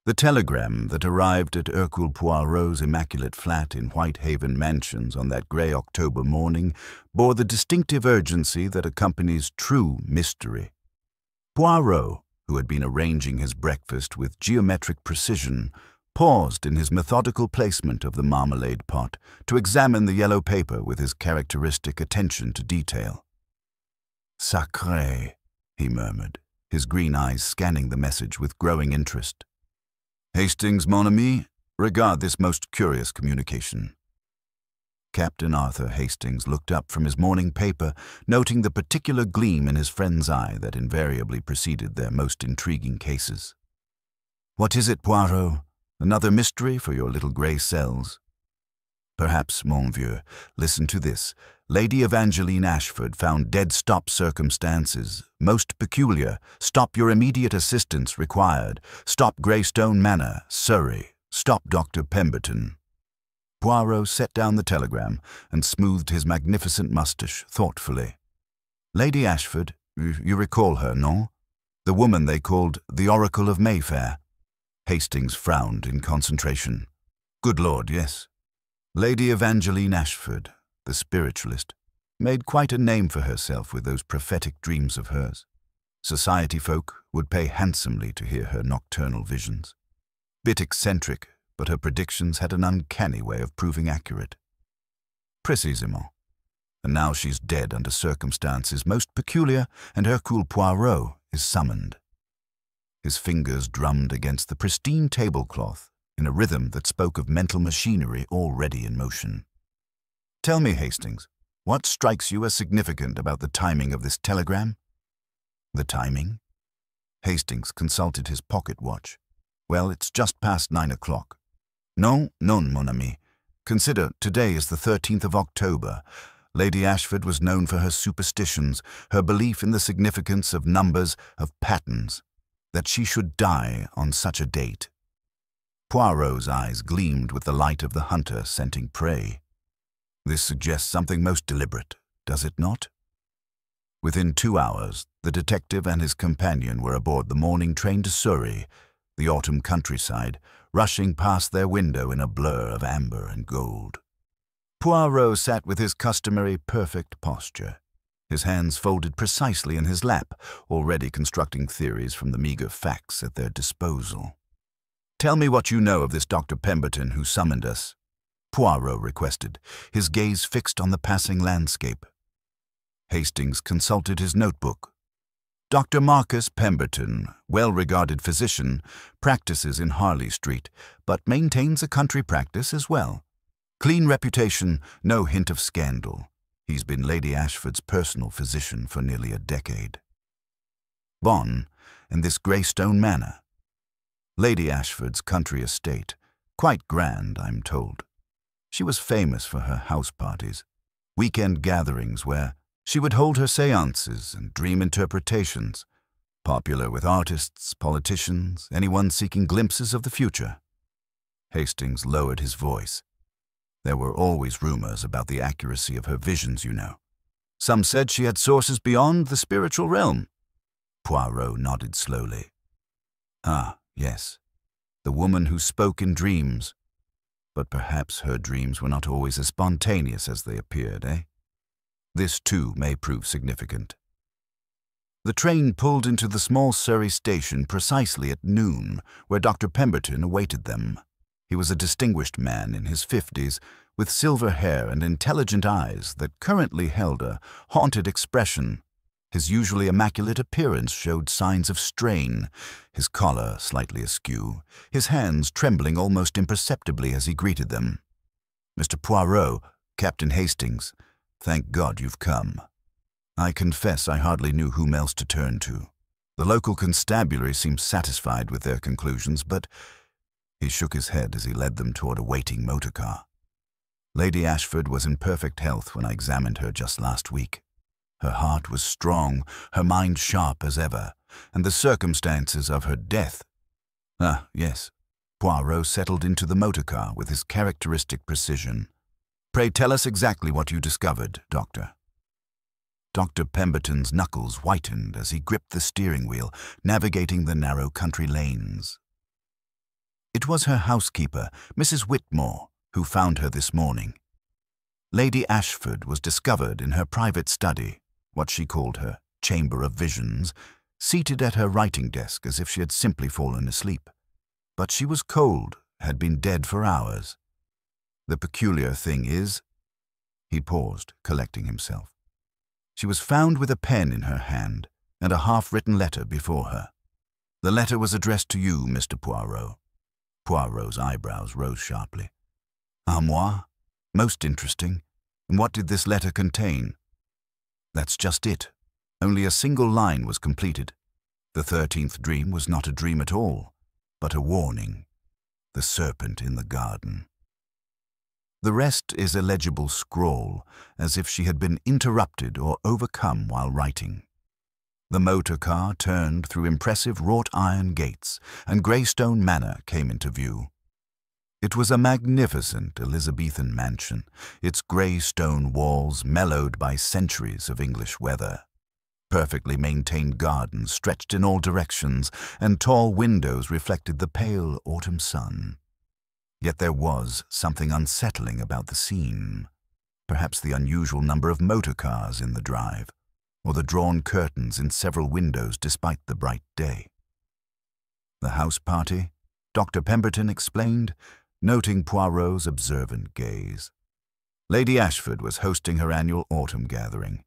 The telegram that arrived at Hercule Poirot's immaculate flat in Whitehaven Mansions on that grey October morning bore the distinctive urgency that accompanies true mystery. Poirot, who had been arranging his breakfast with geometric precision, paused in his methodical placement of the marmalade pot to examine the yellow paper with his characteristic attention to detail. "Sacré," he murmured, his green eyes scanning the message with growing interest. "Hastings, mon ami, regard this most curious communication." Captain Arthur Hastings looked up from his morning paper, noting the particular gleam in his friend's eye that invariably preceded their most intriguing cases. "What is it, Poirot? Another mystery for your little grey cells?" "Perhaps, mon vieux. Listen to this. Lady Evangeline Ashford found dead-stop circumstances. Most peculiar. Stop your immediate assistance required. Stop Greystone Manor, Surrey. Stop Dr. Pemberton." Poirot set down the telegram and smoothed his magnificent moustache thoughtfully. "Lady Ashford, you recall her, non? The woman they called the Oracle of Mayfair." Hastings frowned in concentration. "Good Lord, yes. Lady Evangeline Ashford, the spiritualist, made quite a name for herself with those prophetic dreams of hers. Society folk would pay handsomely to hear her nocturnal visions. Bit eccentric, but her predictions had an uncanny way of proving accurate. Précisément. And now she's dead under circumstances most peculiar, and Hercule Poirot is summoned." His fingers drummed against the pristine tablecloth in a rhythm that spoke of mental machinery already in motion. "Tell me, Hastings, what strikes you as significant about the timing of this telegram?" "The timing?" Hastings consulted his pocket watch. "Well, it's just past 9 o'clock. Non, mon ami. Consider, today is the 13th of October. Lady Ashford was known for her superstitions, her belief in the significance of numbers, of patterns. That she should die on such a date." Poirot's eyes gleamed with the light of the hunter scenting prey. "This suggests something most deliberate, does it not?" Within 2 hours, the detective and his companion were aboard the morning train to Surrey, the autumn countryside, rushing past their window in a blur of amber and gold. Poirot sat with his customary perfect posture, his hands folded precisely in his lap, already constructing theories from the meager facts at their disposal. "Tell me what you know of this Dr. Pemberton who summoned us," Poirot requested, his gaze fixed on the passing landscape. Hastings consulted his notebook. "Dr. Marcus Pemberton, well-regarded physician, practices in Harley Street, but maintains a country practice as well. Clean reputation, no hint of scandal. He's been Lady Ashford's personal physician for nearly a decade." "Bonn, and this Greystone Manor?" "Lady Ashford's country estate. Quite grand, I'm told. She was famous for her house parties, weekend gatherings where she would hold her séances and dream interpretations, popular with artists, politicians, anyone seeking glimpses of the future." Hastings lowered his voice. "There were always rumors about the accuracy of her visions, you know. Some said she had sources beyond the spiritual realm." Poirot nodded slowly. "Ah, yes. The woman who spoke in dreams. But perhaps her dreams were not always as spontaneous as they appeared, eh? This, too, may prove significant." The train pulled into the small Surrey station precisely at noon, where Dr. Pemberton awaited them. He was a distinguished man in his 50s, with silver hair and intelligent eyes that currently held a haunted expression. His usually immaculate appearance showed signs of strain, his collar slightly askew, his hands trembling almost imperceptibly as he greeted them. "Mr. Poirot, Captain Hastings, thank God you've come. I confess I hardly knew whom else to turn to. The local constabulary seemed satisfied with their conclusions, but—" He shook his head as he led them toward a waiting motor car. "Lady Ashford was in perfect health when I examined her just last week. Her heart was strong, her mind sharp as ever, and the circumstances of her death—" "Ah, yes." Poirot settled into the motor car with his characteristic precision. "Pray tell us exactly what you discovered, Doctor." Dr. Pemberton's knuckles whitened as he gripped the steering wheel, navigating the narrow country lanes. It was her housekeeper, Mrs. Whitmore, who found her this morning. Lady Ashford was discovered in her private study, what she called her chamber of visions, seated at her writing desk as if she had simply fallen asleep. But she was cold, had been dead for hours. The peculiar thing is—" He paused, collecting himself. "She was found with a pen in her hand and a half-written letter before her. The letter was addressed to you, Mr. Poirot." Poirot's eyebrows rose sharply. "À moi? Most interesting. And what did this letter contain?" "That's just it. Only a single line was completed. The 13th dream was not a dream at all, but a warning. The serpent in the garden." The rest is a legible scrawl, as if she had been interrupted or overcome while writing. The motor car turned through impressive wrought-iron gates, and Greystone Manor came into view. It was a magnificent Elizabethan mansion, its grey stone walls mellowed by centuries of English weather. Perfectly maintained gardens stretched in all directions, and tall windows reflected the pale autumn sun. Yet there was something unsettling about the scene. Perhaps the unusual number of motor cars in the drive, or the drawn curtains in several windows despite the bright day. "The house party?" Dr. Pemberton explained, noting Poirot's observant gaze. "Lady Ashford was hosting her annual autumn gathering.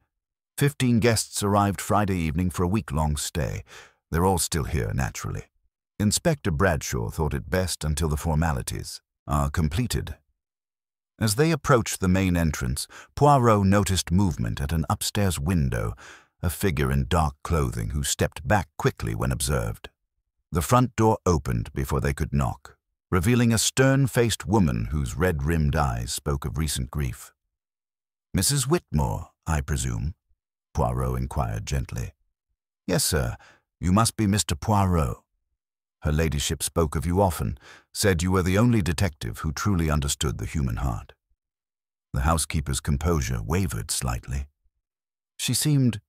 15 guests arrived Friday evening for a week-long stay. They're all still here, naturally. Inspector Bradshaw thought it best until the formalities are completed." As they approached the main entrance, Poirot noticed movement at an upstairs window, a figure in dark clothing who stepped back quickly when observed. The front door opened before they could knock, revealing a stern-faced woman whose red-rimmed eyes spoke of recent grief. "Mrs. Whitmore, I presume?" Poirot inquired gently. "Yes, sir. You must be Mr. Poirot. Her ladyship spoke of you often, said you were the only detective who truly understood the human heart." The housekeeper's composure wavered slightly. She seemed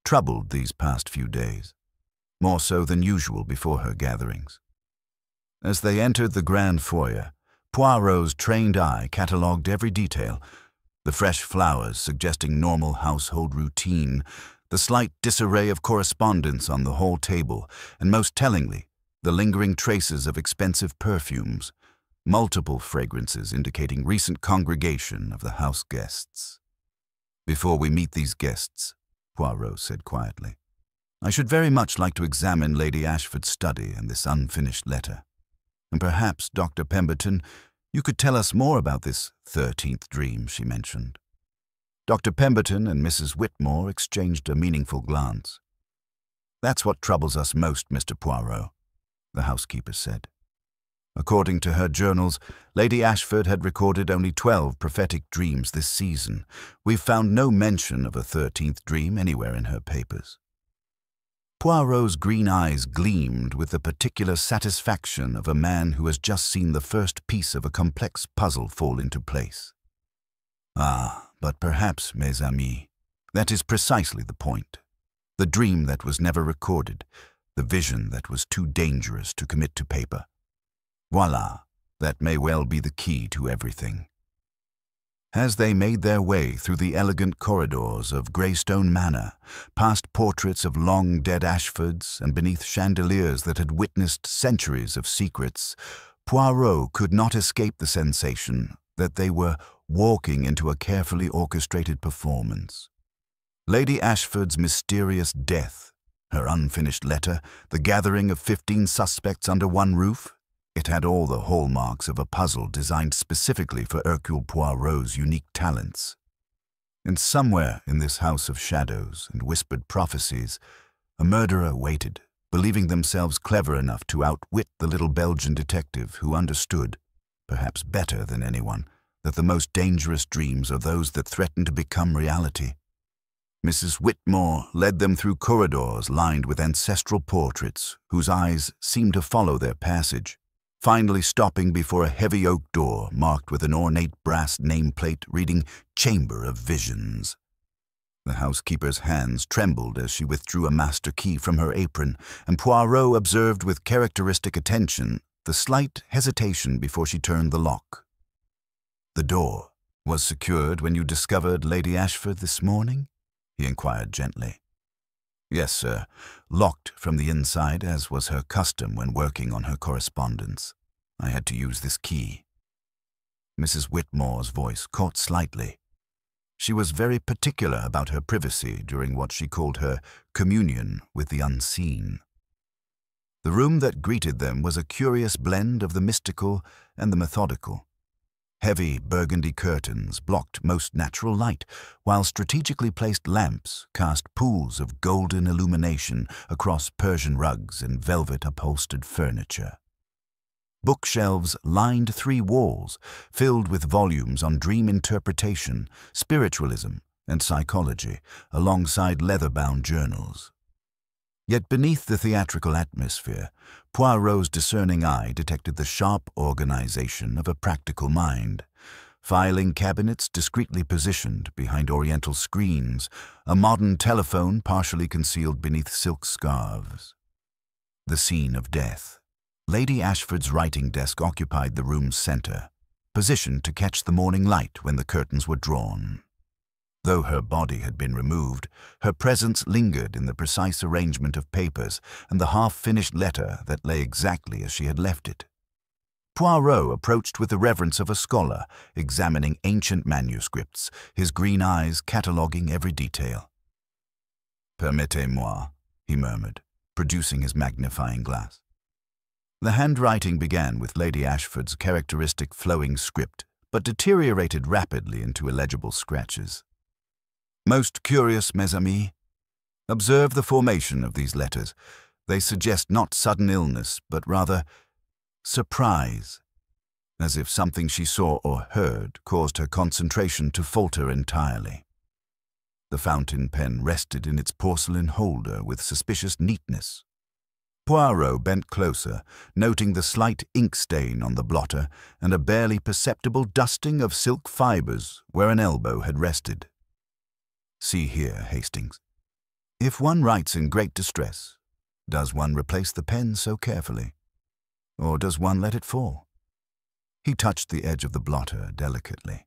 troubled these past few days, more so than usual before her gatherings. As they entered the grand foyer, Poirot's trained eye catalogued every detail: the fresh flowers suggesting normal household routine, the slight disarray of correspondence on the hall table, and most tellingly, the lingering traces of expensive perfumes, multiple fragrances indicating recent congregation of the house guests. "Before we meet these guests," Poirot said quietly, "I should very much like to examine Lady Ashford's study and this unfinished letter. And perhaps, Dr. Pemberton, you could tell us more about this 13th dream she mentioned." Dr. Pemberton and Mrs. Whitmore exchanged a meaningful glance. "That's what troubles us most, Mr. Poirot," the housekeeper said. According to her journals, Lady Ashford had recorded only 12 prophetic dreams this season. We've found no mention of a 13th dream anywhere in her papers. Poirot's green eyes gleamed with the particular satisfaction of a man who has just seen the first piece of a complex puzzle fall into place. "Ah, but perhaps, mes amis, that is precisely the point. The dream that was never recorded, the vision that was too dangerous to commit to paper. Voila, that may well be the key to everything." As they made their way through the elegant corridors of Greystone Manor, past portraits of long-dead Ashfords and beneath chandeliers that had witnessed centuries of secrets, Poirot could not escape the sensation that they were walking into a carefully orchestrated performance. Lady Ashford's mysterious death, her unfinished letter, the gathering of 15 suspects under one roof, it had all the hallmarks of a puzzle designed specifically for Hercule Poirot's unique talents. And somewhere in this house of shadows and whispered prophecies, a murderer waited, believing themselves clever enough to outwit the little Belgian detective who understood, perhaps better than anyone, that the most dangerous dreams are those that threaten to become reality. Mrs. Whitmore led them through corridors lined with ancestral portraits whose eyes seemed to follow their passage, finally stopping before a heavy oak door marked with an ornate brass nameplate reading "Chamber of Visions." The housekeeper's hands trembled as she withdrew a master key from her apron, and Poirot observed with characteristic attention the slight hesitation before she turned the lock. "The door was secured when you discovered Lady Ashford this morning?" he inquired gently. "Yes, sir, locked from the inside, as was her custom when working on her correspondence. I had to use this key." Mrs. Whitmore's voice caught slightly. She was very particular about her privacy during what she called her communion with the unseen. The room that greeted them was a curious blend of the mystical and the methodical. Heavy burgundy curtains blocked most natural light, while strategically placed lamps cast pools of golden illumination across Persian rugs and velvet-upholstered furniture. Bookshelves lined 3 walls, filled with volumes on dream interpretation, spiritualism, and psychology, alongside leather-bound journals. Yet beneath the theatrical atmosphere, Poirot's discerning eye detected the sharp organization of a practical mind. Filing cabinets discreetly positioned behind oriental screens, a modern telephone partially concealed beneath silk scarves. The scene of death. Lady Ashford's writing desk occupied the room's center, positioned to catch the morning light when the curtains were drawn. Though her body had been removed, her presence lingered in the precise arrangement of papers and the half-finished letter that lay exactly as she had left it. Poirot approached with the reverence of a scholar, examining ancient manuscripts, his green eyes cataloguing every detail. "Permettez-moi," he murmured, producing his magnifying glass. The handwriting began with Lady Ashford's characteristic flowing script, but deteriorated rapidly into illegible scratches. "Most curious, mes amis. Observe the formation of these letters. They suggest not sudden illness, but rather surprise, as if something she saw or heard caused her concentration to falter entirely." The fountain pen rested in its porcelain holder with suspicious neatness. Poirot bent closer, noting the slight ink stain on the blotter and a barely perceptible dusting of silk fibers where an elbow had rested. "See here, Hastings. If one writes in great distress, does one replace the pen so carefully? Or does one let it fall?" He touched the edge of the blotter delicately.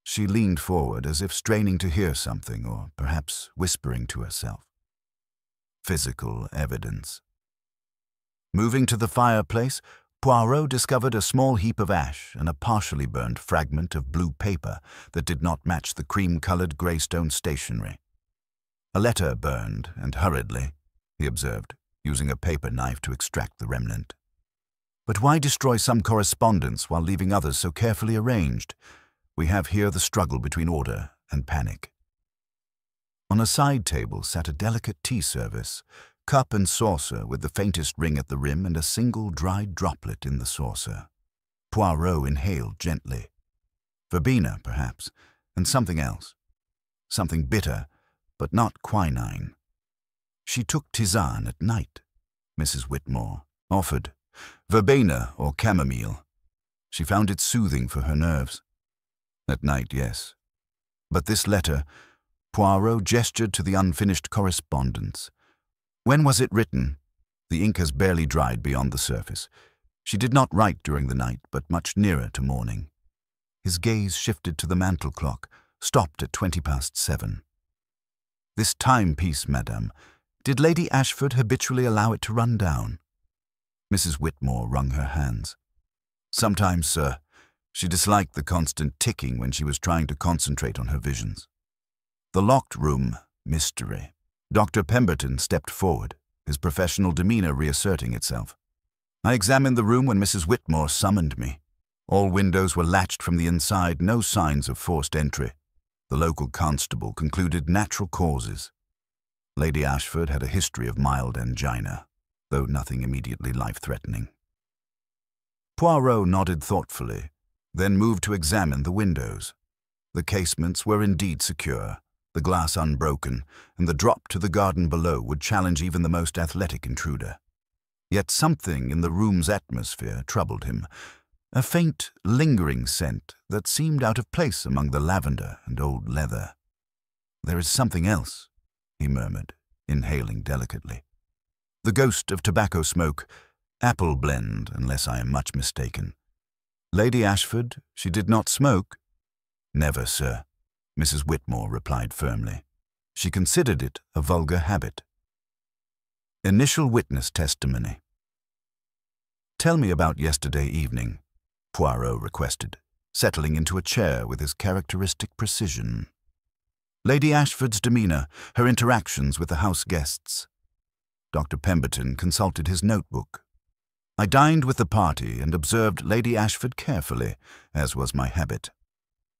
She leaned forward as if straining to hear something, or perhaps whispering to herself. Physical evidence. Moving to the fireplace, Poirot discovered a small heap of ash and a partially burned fragment of blue paper that did not match the cream-colored greystone stationery. "A letter burned, and hurriedly," he observed, using a paper knife to extract the remnant. "But why destroy some correspondence while leaving others so carefully arranged? We have here the struggle between order and panic." On a side table sat a delicate tea service, cup and saucer with the faintest ring at the rim and a single dried droplet in the saucer. Poirot inhaled gently. Verbena, perhaps, and something else. Something bitter, but not quinine. "She took tisane at night," Mrs. Whitmore offered. "Verbena or chamomile. She found it soothing for her nerves." "At night, yes. But this letter," Poirot gestured to the unfinished correspondence. "When was it written?" The ink has barely dried beyond the surface. She did not write during the night, but much nearer to morning. His gaze shifted to the mantel clock, stopped at 7:20. "This timepiece, madame, did Lady Ashford habitually allow it to run down?" Mrs. Whitmore wrung her hands. "Sometimes, sir. She disliked the constant ticking when she was trying to concentrate on her visions." The locked room, mystery. Dr. Pemberton stepped forward, his professional demeanor reasserting itself. "I examined the room when Mrs. Whitmore summoned me. All windows were latched from the inside, no signs of forced entry. The local constable concluded natural causes. Lady Ashford had a history of mild angina, though nothing immediately life-threatening." Poirot nodded thoughtfully, then moved to examine the windows. The casements were indeed secure, the glass unbroken, and the drop to the garden below would challenge even the most athletic intruder. Yet something in the room's atmosphere troubled him, a faint, lingering scent that seemed out of place among the lavender and old leather. "There is something else," he murmured, inhaling delicately. The ghost of tobacco smoke, Apple blend, unless I am much mistaken. Lady Ashford, she did not smoke? Never, sir, Mrs. Whitmore replied firmly. She considered it a vulgar habit. Initial witness testimony. Tell me about yesterday evening, Poirot requested, settling into a chair with his characteristic precision. Lady Ashford's demeanour, her interactions with the house guests. Dr. Pemberton consulted his notebook. I dined with the party and observed Lady Ashford carefully, as was my habit.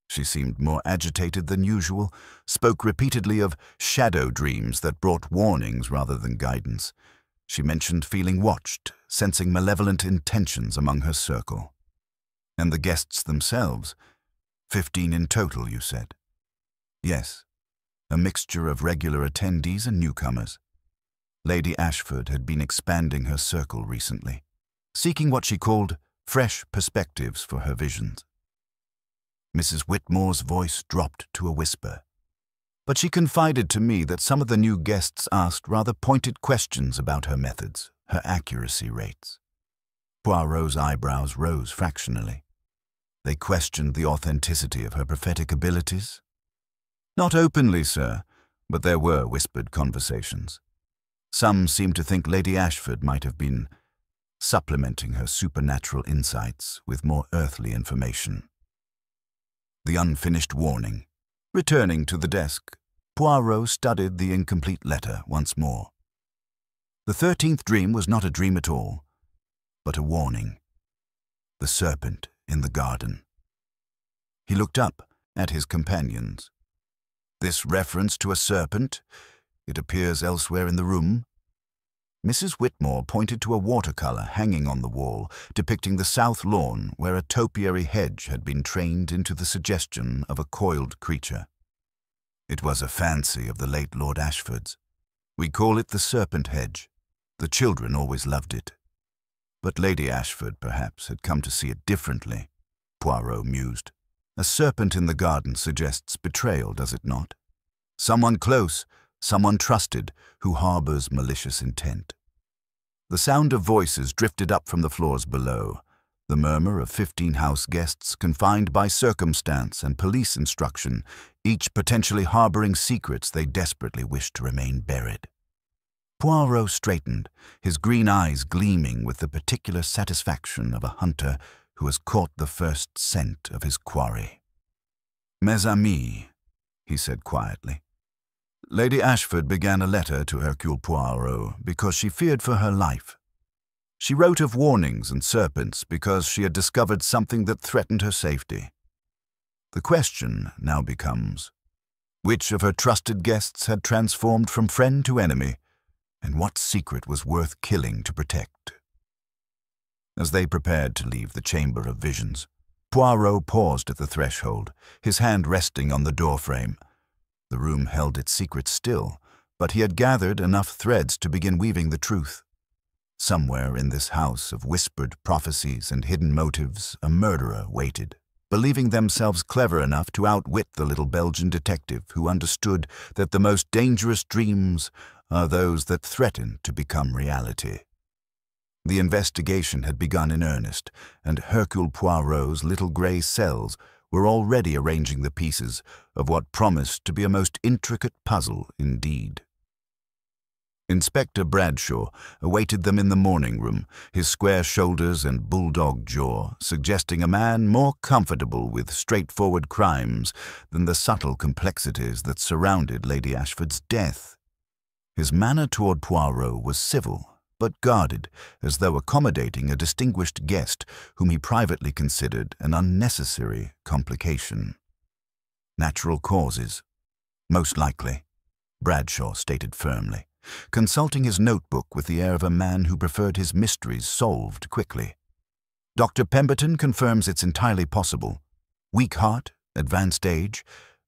She seemed more agitated than usual, spoke repeatedly of shadow dreams that brought warnings rather than guidance. She mentioned feeling watched, sensing malevolent intentions among her circle. And the guests themselves? 15 in total, you said? Yes, a mixture of regular attendees and newcomers. Lady Ashford had been expanding her circle recently, seeking what she called fresh perspectives for her visions. Mrs. Whitmore's voice dropped to a whisper, but she confided to me that some of the new guests asked rather pointed questions about her methods, her accuracy rates. Poirot's eyebrows rose fractionally. They questioned the authenticity of her prophetic abilities. Not openly, sir, but there were whispered conversations. Some seemed to think Lady Ashford might have been supplementing her supernatural insights with more earthly information. The unfinished warning. Returning to the desk, Poirot studied the incomplete letter once more. The 13th dream was not a dream at all, but a warning. The serpent in the garden. He looked up at his companions. This reference to a serpent, it appears elsewhere in the room. Mrs. Whitmore pointed to a watercolour hanging on the wall, depicting the south lawn where a topiary hedge had been trained into the suggestion of a coiled creature. It was a fancy of the late Lord Ashford's. We call it the serpent hedge. The children always loved it. But Lady Ashford, perhaps, had come to see it differently, Poirot mused. A serpent in the garden suggests betrayal, does it not? Someone close, someone trusted, who harbours malicious intent. The sound of voices drifted up from the floors below, the murmur of 15 house guests confined by circumstance and police instruction, each potentially harbouring secrets they desperately wished to remain buried. Poirot straightened, his green eyes gleaming with the particular satisfaction of a hunter who has caught the first scent of his quarry. "Mes amis," he said quietly. Lady Ashford began a letter to Hercule Poirot because she feared for her life. She wrote of warnings and serpents because she had discovered something that threatened her safety. The question now becomes, which of her trusted guests had transformed from friend to enemy, and what secret was worth killing to protect? As they prepared to leave the Chamber of Visions, Poirot paused at the threshold, his hand resting on the doorframe. The room held its secret still, but he had gathered enough threads to begin weaving the truth. Somewhere in this house of whispered prophecies and hidden motives, a murderer waited, believing themselves clever enough to outwit the little Belgian detective who understood that the most dangerous dreams are those that threaten to become reality. The investigation had begun in earnest, and Hercule Poirot's little grey cells were already arranging the pieces of what promised to be a most intricate puzzle indeed. Inspector Bradshaw awaited them in the morning room, his square shoulders and bulldog jaw suggesting a man more comfortable with straightforward crimes than the subtle complexities that surrounded Lady Ashford's death. His manner toward Poirot was civil, but guarded, as though accommodating a distinguished guest whom he privately considered an unnecessary complication. Natural causes, most likely, Bradshaw stated firmly, consulting his notebook with the air of a man who preferred his mysteries solved quickly. Dr. Pemberton confirms it's entirely possible. Weak heart, advanced age,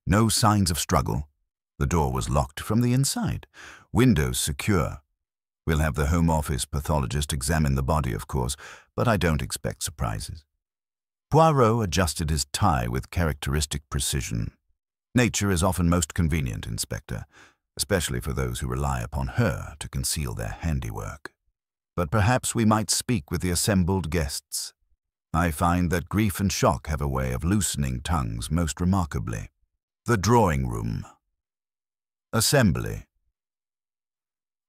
no signs of struggle. The door was locked from the inside, windows secure. We'll have the Home Office pathologist examine the body, of course, but I don't expect surprises. Poirot adjusted his tie with characteristic precision. Nature is often most convenient, Inspector, especially for those who rely upon her to conceal their handiwork. but perhaps we might speak with the assembled guests. I find that grief and shock have a way of loosening tongues most remarkably. The drawing room. Assembly.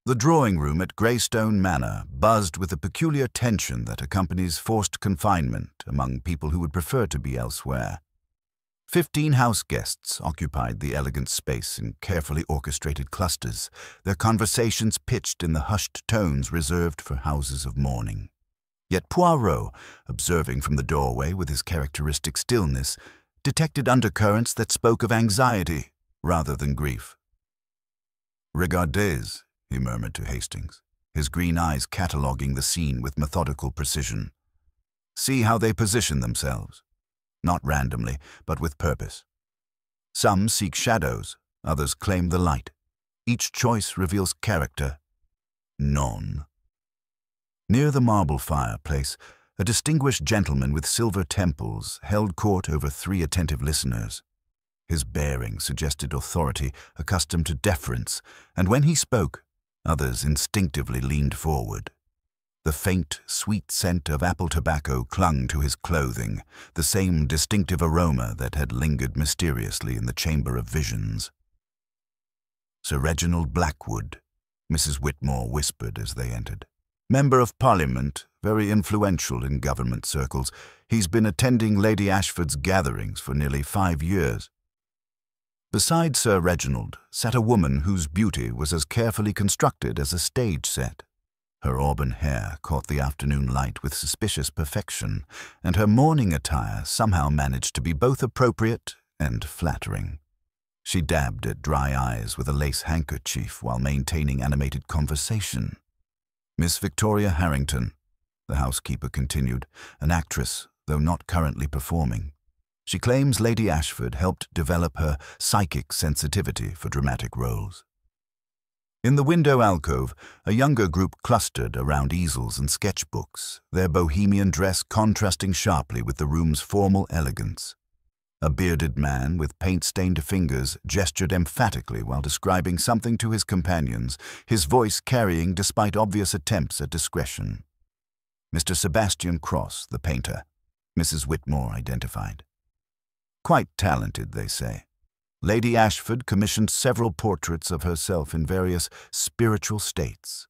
The drawing room at Greystone Manor buzzed with the peculiar tension that accompanies forced confinement among people who would prefer to be elsewhere. 15 house guests occupied the elegant space in carefully orchestrated clusters, their conversations pitched in the hushed tones reserved for houses of mourning. Yet Poirot, observing from the doorway with his characteristic stillness, detected undercurrents that spoke of anxiety rather than grief. "Regardez," he murmured to Hastings, his green eyes cataloguing the scene with methodical precision. "See how they position themselves. Not randomly, but with purpose. Some seek shadows, others claim the light. Each choice reveals character. Non." Near the marble fireplace, a distinguished gentleman with silver temples held court over 3 attentive listeners. His bearing suggested authority, accustomed to deference, and when he spoke, others instinctively leaned forward. The faint, sweet scent of apple tobacco clung to his clothing, the same distinctive aroma that had lingered mysteriously in the Chamber of Visions. "Sir Reginald Blackwood," Mrs. Whitmore whispered as they entered. "Member of Parliament, very influential in government circles. He's been attending Lady Ashford's gatherings for nearly 5 years." Beside Sir Reginald sat a woman whose beauty was as carefully constructed as a stage set. Her auburn hair caught the afternoon light with suspicious perfection, and her mourning attire somehow managed to be both appropriate and flattering. She dabbed at dry eyes with a lace handkerchief while maintaining animated conversation. "Miss Victoria Harrington," the housekeeper continued, "an actress, though not currently performing. She claims Lady Ashford helped develop her psychic sensitivity for dramatic roles." In the window alcove, a younger group clustered around easels and sketchbooks, their bohemian dress contrasting sharply with the room's formal elegance. A bearded man with paint-stained fingers gestured emphatically while describing something to his companions, his voice carrying despite obvious attempts at discretion. "Mr. Sebastian Cross, the painter," Mrs. Whitmore identified. "Quite talented, they say. Lady Ashford commissioned several portraits of herself in various spiritual states.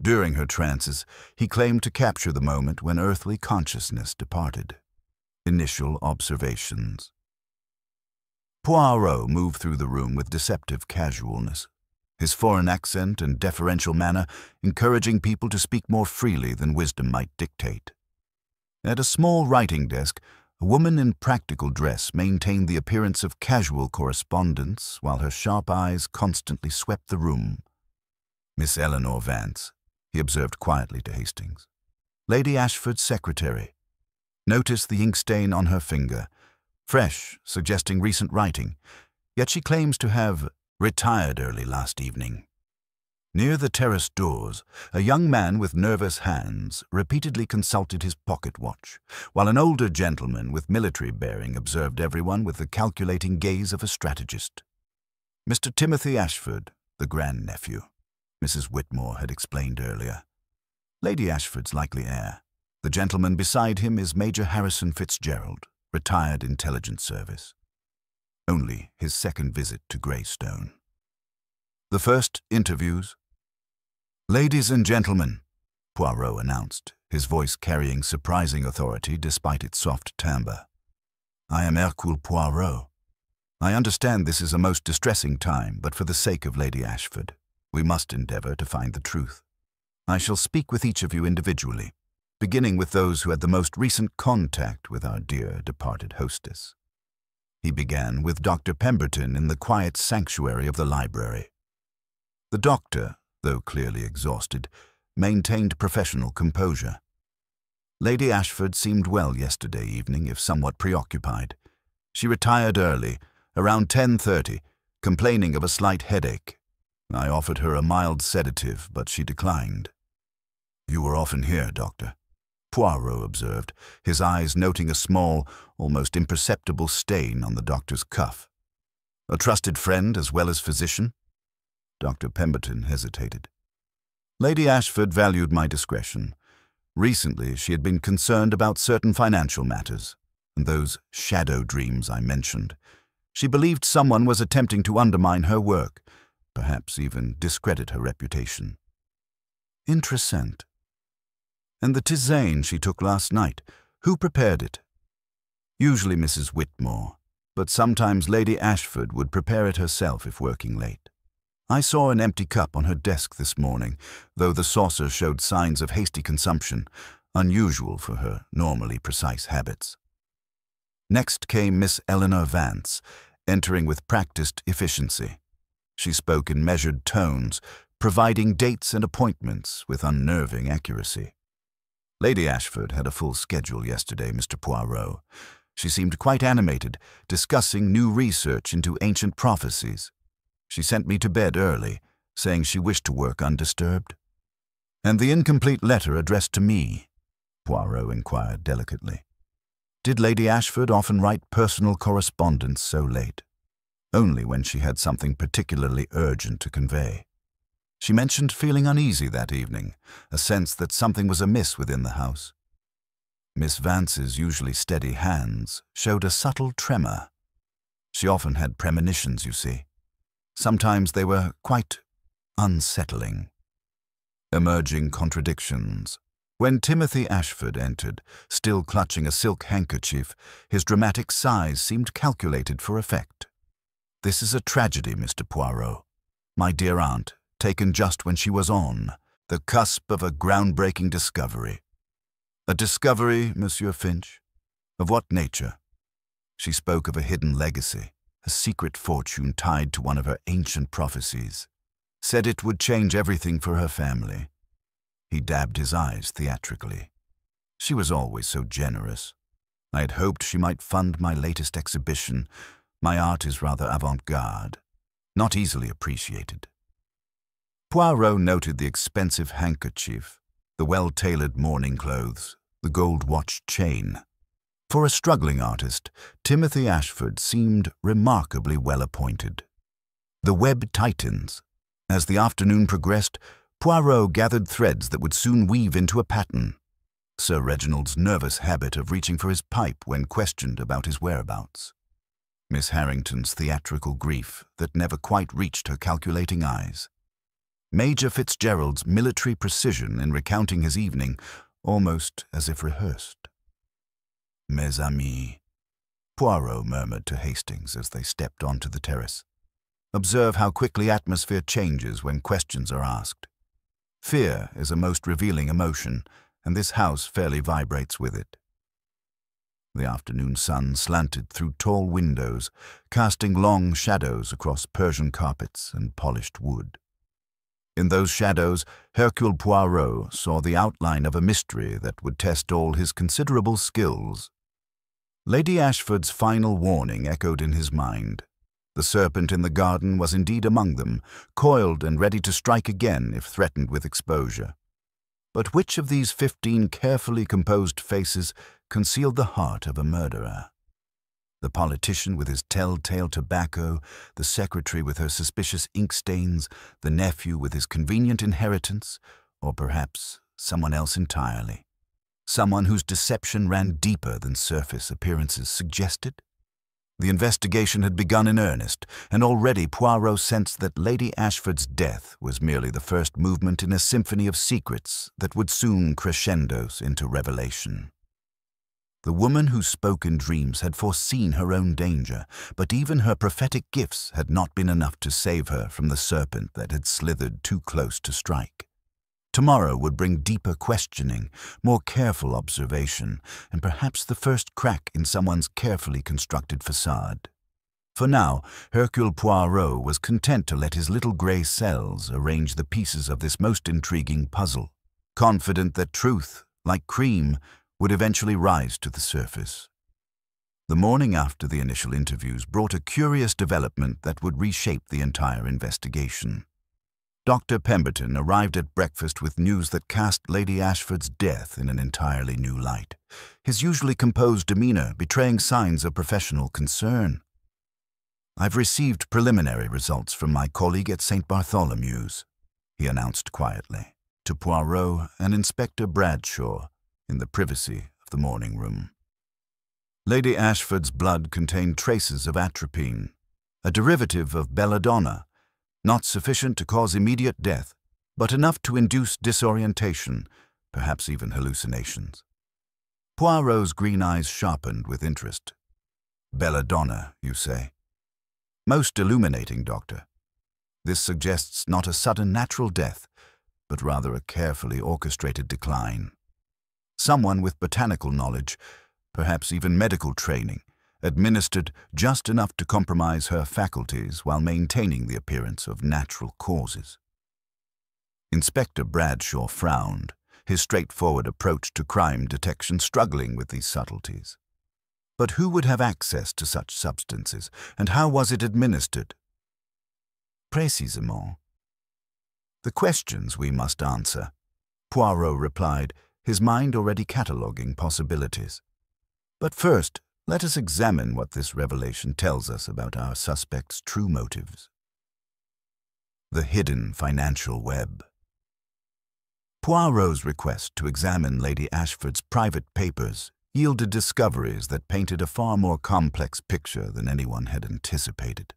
During her trances, he claimed to capture the moment when earthly consciousness departed. Initial observations." Poirot moved through the room with deceptive casualness, his foreign accent and deferential manner encouraging people to speak more freely than wisdom might dictate. At a small writing desk, a woman in practical dress maintained the appearance of casual correspondence while her sharp eyes constantly swept the room. "Miss Eleanor Vance," he observed quietly to Hastings. "Lady Ashford's secretary. Notice the ink stain on her finger. Fresh, suggesting recent writing. Yet she claims to have retired early last evening." Near the terrace doors, a young man with nervous hands repeatedly consulted his pocket watch, while an older gentleman with military bearing observed everyone with the calculating gaze of a strategist. "Mr. Timothy Ashford, the grandnephew," Mrs. Whitmore had explained earlier. "Lady Ashford's likely heir. The gentleman beside him is Major Harrison Fitzgerald, retired intelligence service. Only his second visit to Greystone." The first interviews. "Ladies and gentlemen," Poirot announced, his voice carrying surprising authority despite its soft timbre. "I am Hercule Poirot. I understand this is a most distressing time, but for the sake of Lady Ashford, we must endeavour to find the truth. I shall speak with each of you individually, beginning with those who had the most recent contact with our dear departed hostess." He began with Dr. Pemberton in the quiet sanctuary of the library. The doctor, though clearly exhausted, maintained professional composure. "Lady Ashford seemed well yesterday evening, if somewhat preoccupied. She retired early, around 10:30, complaining of a slight headache. I offered her a mild sedative, but she declined." "You were often here, Doctor," Poirot observed, his eyes noting a small, almost imperceptible stain on the doctor's cuff. "A trusted friend as well as physician?" Dr. Pemberton hesitated. Lady Ashford valued my discretion. Recently, she had been concerned about certain financial matters, and those shadow dreams I mentioned. She believed someone was attempting to undermine her work, perhaps even discredit her reputation. Interessant. And the tisane she took last night, who prepared it? Usually Mrs. Whitmore, but sometimes Lady Ashford would prepare it herself if working late. I saw an empty cup on her desk this morning, though the saucer showed signs of hasty consumption, unusual for her normally precise habits. Next came Miss Eleanor Vance, entering with practiced efficiency. She spoke in measured tones, providing dates and appointments with unnerving accuracy. Lady Ashford had a full schedule yesterday, Mr. Poirot. She seemed quite animated, discussing new research into ancient prophecies. She sent me to bed early, saying she wished to work undisturbed. And the incomplete letter addressed to me? Poirot inquired delicately. Did Lady Ashford often write personal correspondence so late? Only when she had something particularly urgent to convey. She mentioned feeling uneasy that evening, a sense that something was amiss within the house. Miss Vance's usually steady hands showed a subtle tremor. She often had premonitions, you see. Sometimes they were quite unsettling. Emerging contradictions. When Timothy Ashford entered, still clutching a silk handkerchief, his dramatic sighs seemed calculated for effect. This is a tragedy, Mr. Poirot. My dear aunt, taken just when she was on the cusp of a groundbreaking discovery. A discovery, Monsieur Finch? Of what nature? She spoke of a hidden legacy, a secret fortune tied to one of her ancient prophecies. Said it would change everything for her family. He dabbed his eyes theatrically. She was always so generous. I had hoped she might fund my latest exhibition. My art is rather avant-garde, not easily appreciated. Poirot noted the expensive handkerchief, the well-tailored mourning clothes, the gold watch chain. For a struggling artist, Timothy Ashford seemed remarkably well appointed. The web tightens. As the afternoon progressed, Poirot gathered threads that would soon weave into a pattern. Sir Reginald's nervous habit of reaching for his pipe when questioned about his whereabouts. Miss Harrington's theatrical grief that never quite reached her calculating eyes. Major Fitzgerald's military precision in recounting his evening, almost as if rehearsed. Mes amis, Poirot murmured to Hastings as they stepped onto the terrace. Observe how quickly atmosphere changes when questions are asked. Fear is a most revealing emotion, and this house fairly vibrates with it. The afternoon sun slanted through tall windows, casting long shadows across Persian carpets and polished wood. In those shadows, Hercule Poirot saw the outline of a mystery that would test all his considerable skills. Lady Ashford's final warning echoed in his mind. The serpent in the garden was indeed among them, coiled and ready to strike again if threatened with exposure. But which of these 15 carefully composed faces concealed the heart of a murderer? The politician with his telltale tobacco, the secretary with her suspicious ink stains, the nephew with his convenient inheritance, or perhaps someone else entirely? Someone whose deception ran deeper than surface appearances suggested? The investigation had begun in earnest, and already Poirot sensed that Lady Ashford's death was merely the first movement in a symphony of secrets that would soon crescendo into revelation. The woman who spoke in dreams had foreseen her own danger, but even her prophetic gifts had not been enough to save her from the serpent that had slithered too close to strike. Tomorrow would bring deeper questioning, more careful observation, and perhaps the first crack in someone's carefully constructed facade. For now, Hercule Poirot was content to let his little grey cells arrange the pieces of this most intriguing puzzle, confident that truth, like cream, would eventually rise to the surface. The morning after the initial interviews brought a curious development that would reshape the entire investigation. Dr. Pemberton arrived at breakfast with news that cast Lady Ashford's death in an entirely new light, his usually composed demeanor betraying signs of professional concern. "I've received preliminary results from my colleague at St. Bartholomew's," he announced quietly. Mr. Poirot and Inspector Bradshaw in the privacy of the morning room. Lady Ashford's blood contained traces of atropine, a derivative of belladonna, not sufficient to cause immediate death, but enough to induce disorientation, perhaps even hallucinations. Poirot's green eyes sharpened with interest. Belladonna, you say? Most illuminating, Doctor. This suggests not a sudden natural death, but rather a carefully orchestrated decline. Someone with botanical knowledge, perhaps even medical training, administered just enough to compromise her faculties while maintaining the appearance of natural causes. Inspector Bradshaw frowned, his straightforward approach to crime detection struggling with these subtleties. But who would have access to such substances, and how was it administered? Précisément. The questions we must answer, Poirot replied, his mind already cataloguing possibilities. But first, let us examine what this revelation tells us about our suspect's true motives. The hidden financial web. Poirot's request to examine Lady Ashford's private papers yielded discoveries that painted a far more complex picture than anyone had anticipated.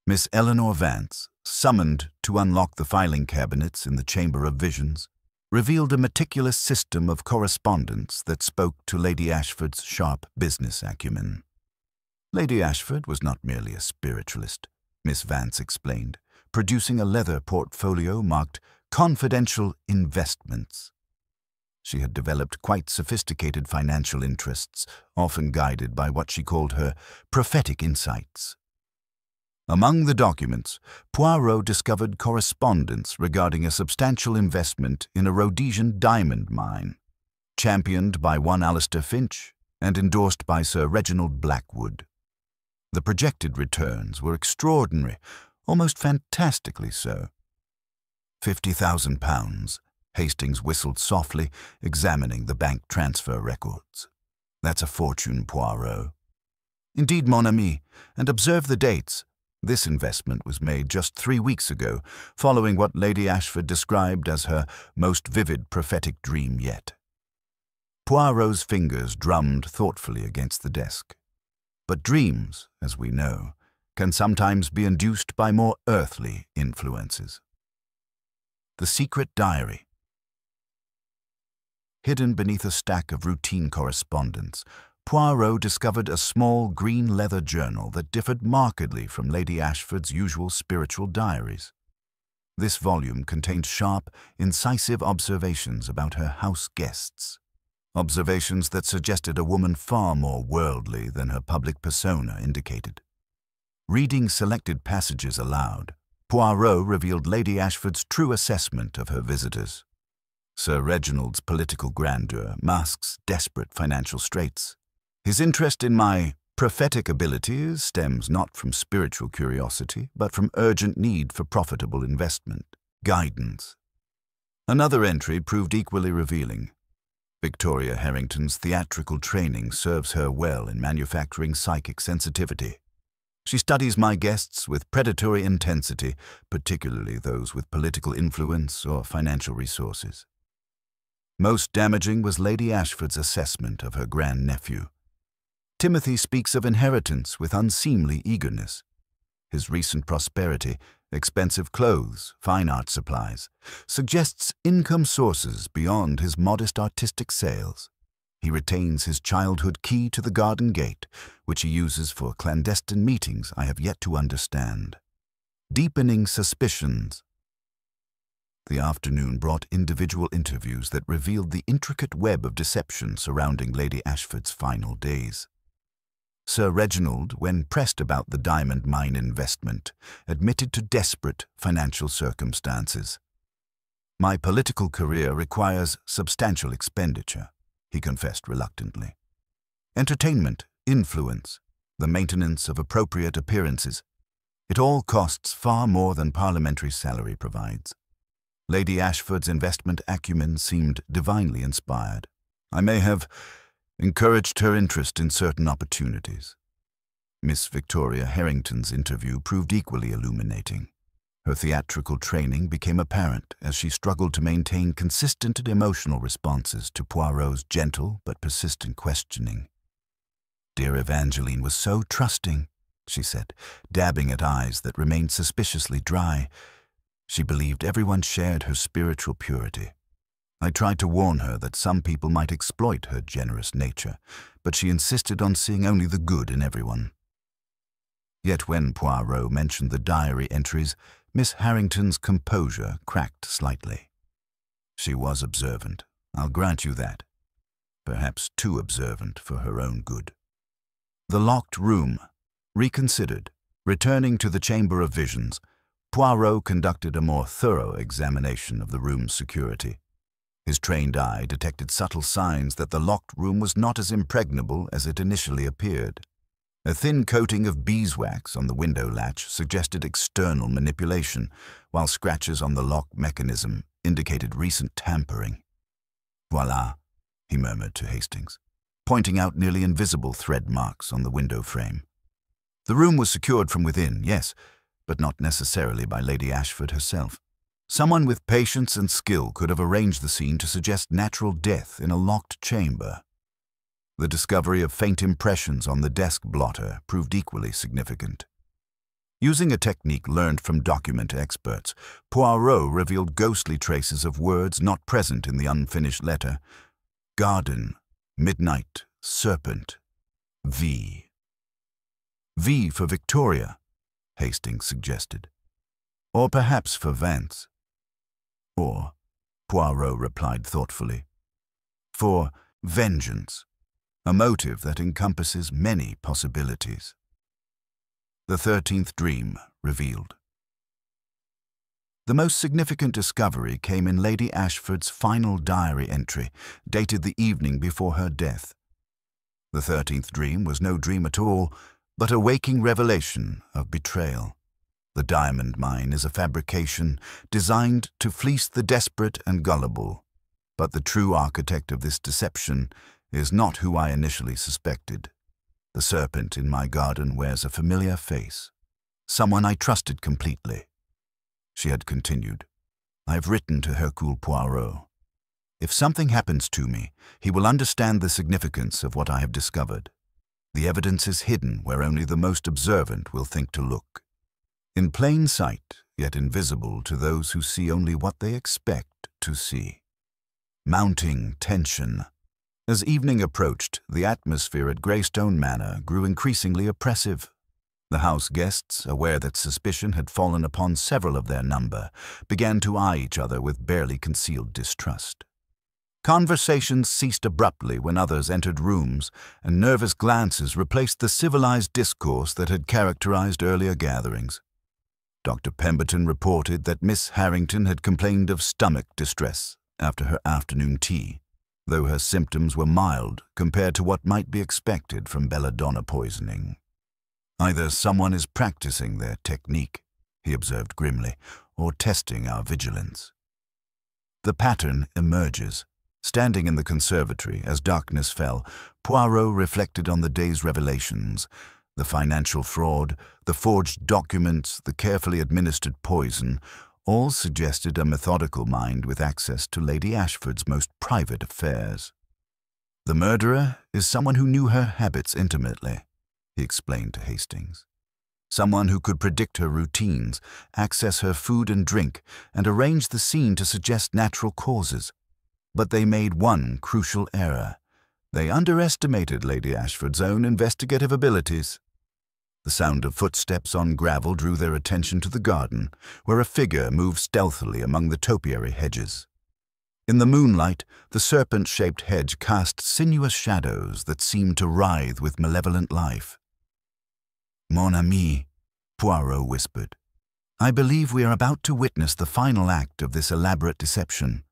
Miss Eleanor Vance, summoned to unlock the filing cabinets in the Chamber of Visions, revealed a meticulous system of correspondence that spoke to Lady Ashford's sharp business acumen. Lady Ashford was not merely a spiritualist, Miss Vance explained, producing a leather portfolio marked Confidential Investments. She had developed quite sophisticated financial interests, often guided by what she called her prophetic insights. Among the documents, Poirot discovered correspondence regarding a substantial investment in a Rhodesian diamond mine, championed by one Alistair Finch and endorsed by Sir Reginald Blackwood. The projected returns were extraordinary, almost fantastically so. £50,000, Hastings whistled softly, examining the bank transfer records. That's a fortune, Poirot. Indeed, mon ami, and observe the dates. This investment was made just 3 weeks ago, following what Lady Ashford described as her most vivid prophetic dream yet. Poirot's fingers drummed thoughtfully against the desk. But dreams, as we know, can sometimes be induced by more earthly influences. The secret diary. Hidden beneath a stack of routine correspondence, Poirot discovered a small green leather journal that differed markedly from Lady Ashford's usual spiritual diaries. This volume contained sharp, incisive observations about her house guests, observations that suggested a woman far more worldly than her public persona indicated. Reading selected passages aloud, Poirot revealed Lady Ashford's true assessment of her visitors. Sir Reginald's political grandeur masks desperate financial straits. His interest in my prophetic abilities stems not from spiritual curiosity, but from urgent need for profitable investment, guidance. Another entry proved equally revealing. Victoria Harrington's theatrical training serves her well in manufacturing psychic sensitivity. She studies my guests with predatory intensity, particularly those with political influence or financial resources. Most damaging was Lady Ashford's assessment of her grandnephew. Timothy speaks of inheritance with unseemly eagerness. His recent prosperity, expensive clothes, fine art supplies, suggests income sources beyond his modest artistic sales. He retains his childhood key to the garden gate, which he uses for clandestine meetings I have yet to understand. Deepening suspicions. The afternoon brought individual interviews that revealed the intricate web of deception surrounding Lady Ashford's final days. Sir Reginald, when pressed about the diamond mine investment, admitted to desperate financial circumstances. My political career requires substantial expenditure, he confessed reluctantly. Entertainment, influence, the maintenance of appropriate appearances, it all costs far more than parliamentary salary provides. Lady Ashford's investment acumen seemed divinely inspired. I may have encouraged her interest in certain opportunities. Miss Victoria Harrington's interview proved equally illuminating. Her theatrical training became apparent as she struggled to maintain consistent and emotional responses to Poirot's gentle but persistent questioning. "Dear Evangeline was so trusting," she said, dabbing at eyes that remained suspiciously dry. She believed everyone shared her spiritual purity. I tried to warn her that some people might exploit her generous nature, but she insisted on seeing only the good in everyone. Yet when Poirot mentioned the diary entries, Miss Harrington's composure cracked slightly. She was observant, I'll grant you that. Perhaps too observant for her own good. The locked room. Reconsidered. Returning to the Chamber of Visions, Poirot conducted a more thorough examination of the room's security. His trained eye detected subtle signs that the locked room was not as impregnable as it initially appeared. A thin coating of beeswax on the window latch suggested external manipulation, while scratches on the lock mechanism indicated recent tampering. "Voilà," he murmured to Hastings, pointing out nearly invisible thread marks on the window frame. The room was secured from within, yes, but not necessarily by Lady Ashford herself. Someone with patience and skill could have arranged the scene to suggest natural death in a locked chamber. The discovery of faint impressions on the desk blotter proved equally significant. Using a technique learned from document experts, Poirot revealed ghostly traces of words not present in the unfinished letter. Garden, midnight, serpent, V. V for Victoria, Hastings suggested. Or perhaps for Vance. Or, Poirot replied thoughtfully, for vengeance, a motive that encompasses many possibilities. The 13th dream revealed. The most significant discovery came in Lady Ashford's final diary entry, dated the evening before her death. The 13th dream was no dream at all, but a waking revelation of betrayal. The diamond mine is a fabrication designed to fleece the desperate and gullible, but the true architect of this deception is not who I initially suspected. The serpent in my garden wears a familiar face, someone I trusted completely. She had continued, "I've written to Hercule Poirot. If something happens to me, he will understand the significance of what I have discovered. The evidence is hidden where only the most observant will think to look. In plain sight, yet invisible to those who see only what they expect to see." Mounting tension. As evening approached, the atmosphere at Greystone Manor grew increasingly oppressive. The house guests, aware that suspicion had fallen upon several of their number, began to eye each other with barely concealed distrust. Conversations ceased abruptly when others entered rooms, and nervous glances replaced the civilized discourse that had characterized earlier gatherings. Dr. Pemberton reported that Miss Harrington had complained of stomach distress after her afternoon tea, though her symptoms were mild compared to what might be expected from belladonna poisoning. "Either someone is practicing their technique," he observed grimly, "or testing our vigilance." The pattern emerges. Standing in the conservatory as darkness fell, Poirot reflected on the day's revelations. The financial fraud, the forged documents, the carefully administered poison, all suggested a methodical mind with access to Lady Ashford's most private affairs. "The murderer is someone who knew her habits intimately," he explained to Hastings. "Someone who could predict her routines, access her food and drink, and arrange the scene to suggest natural causes. But they made one crucial error. They underestimated Lady Ashford's own investigative abilities." The sound of footsteps on gravel drew their attention to the garden, where a figure moved stealthily among the topiary hedges. In the moonlight, the serpent-shaped hedge cast sinuous shadows that seemed to writhe with malevolent life. "Mon ami," Poirot whispered, "I believe we are about to witness the final act of this elaborate deception.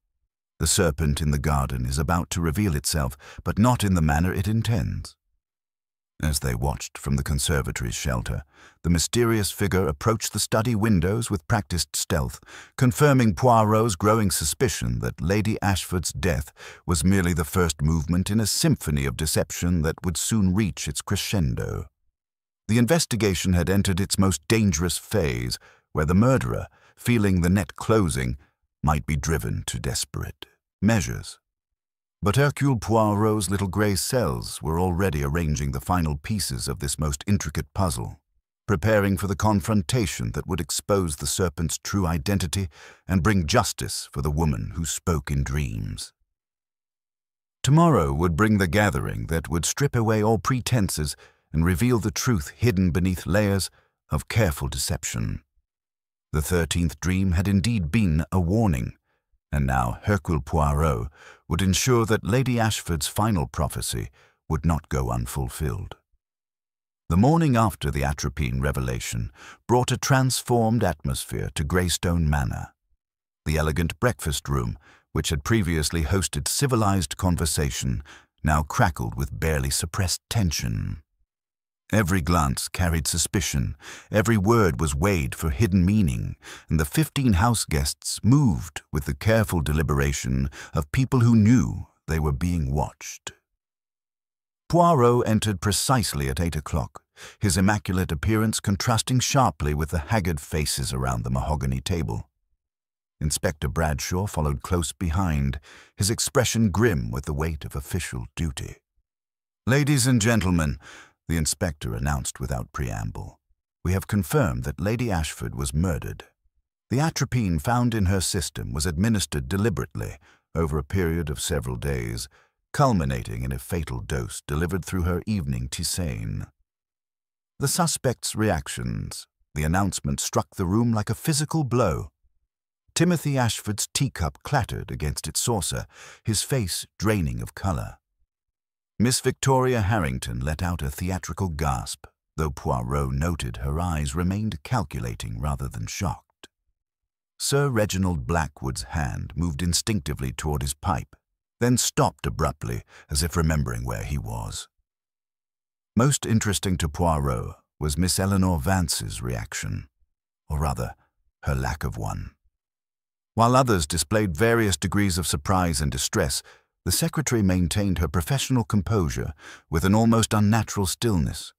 The serpent in the garden is about to reveal itself, but not in the manner it intends." As they watched from the conservatory's shelter, the mysterious figure approached the study windows with practiced stealth, confirming Poirot's growing suspicion that Lady Ashford's death was merely the first movement in a symphony of deception that would soon reach its crescendo. The investigation had entered its most dangerous phase, where the murderer, feeling the net closing, might be driven to desperate measures. But Hercule Poirot's little grey cells were already arranging the final pieces of this most intricate puzzle, preparing for the confrontation that would expose the serpent's true identity and bring justice for the woman who spoke in dreams. Tomorrow would bring the gathering that would strip away all pretenses and reveal the truth hidden beneath layers of careful deception. The 13th dream had indeed been a warning, and now Hercule Poirot would ensure that Lady Ashford's final prophecy would not go unfulfilled. The morning after the atropine revelation brought a transformed atmosphere to Greystone Manor. The elegant breakfast room, which had previously hosted civilized conversation, now crackled with barely suppressed tension. Every glance carried suspicion, every word was weighed for hidden meaning, and the 15 house guests moved with the careful deliberation of people who knew they were being watched. Poirot entered precisely at 8 o'clock, his immaculate appearance contrasting sharply with the haggard faces around the mahogany table. Inspector Bradshaw followed close behind, his expression grim with the weight of official duty. "Ladies and gentlemen," the inspector announced without preamble, "we have confirmed that Lady Ashford was murdered. The atropine found in her system was administered deliberately over a period of several days, culminating in a fatal dose delivered through her evening tisane." The suspect's reactions. The announcement struck the room like a physical blow. Timothy Ashford's teacup clattered against its saucer, his face draining of color. Miss Victoria Harrington let out a theatrical gasp, though Poirot noted her eyes remained calculating rather than shocked. Sir Reginald Blackwood's hand moved instinctively toward his pipe, then stopped abruptly as if remembering where he was. Most interesting to Poirot was Miss Eleanor Vance's reaction, or rather, her lack of one. While others displayed various degrees of surprise and distress, the secretary maintained her professional composure with an almost unnatural stillness.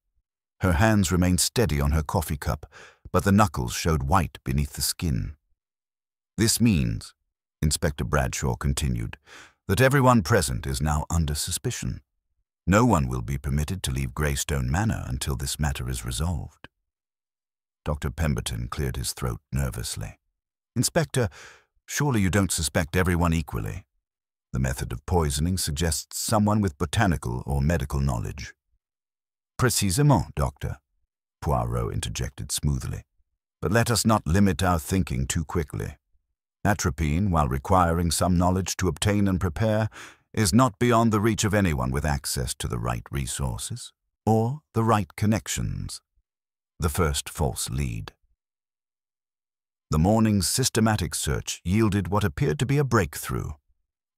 Her hands remained steady on her coffee cup, but the knuckles showed white beneath the skin. "This means," Inspector Bradshaw continued, "that everyone present is now under suspicion. No one will be permitted to leave Greystone Manor until this matter is resolved." Dr. Pemberton cleared his throat nervously. "Inspector, surely you don't suspect everyone equally. The method of poisoning suggests someone with botanical or medical knowledge." "Précisément, Doctor," Poirot interjected smoothly. "But let us not limit our thinking too quickly. Atropine, while requiring some knowledge to obtain and prepare, is not beyond the reach of anyone with access to the right resources or the right connections." The first false lead. The morning's systematic search yielded what appeared to be a breakthrough.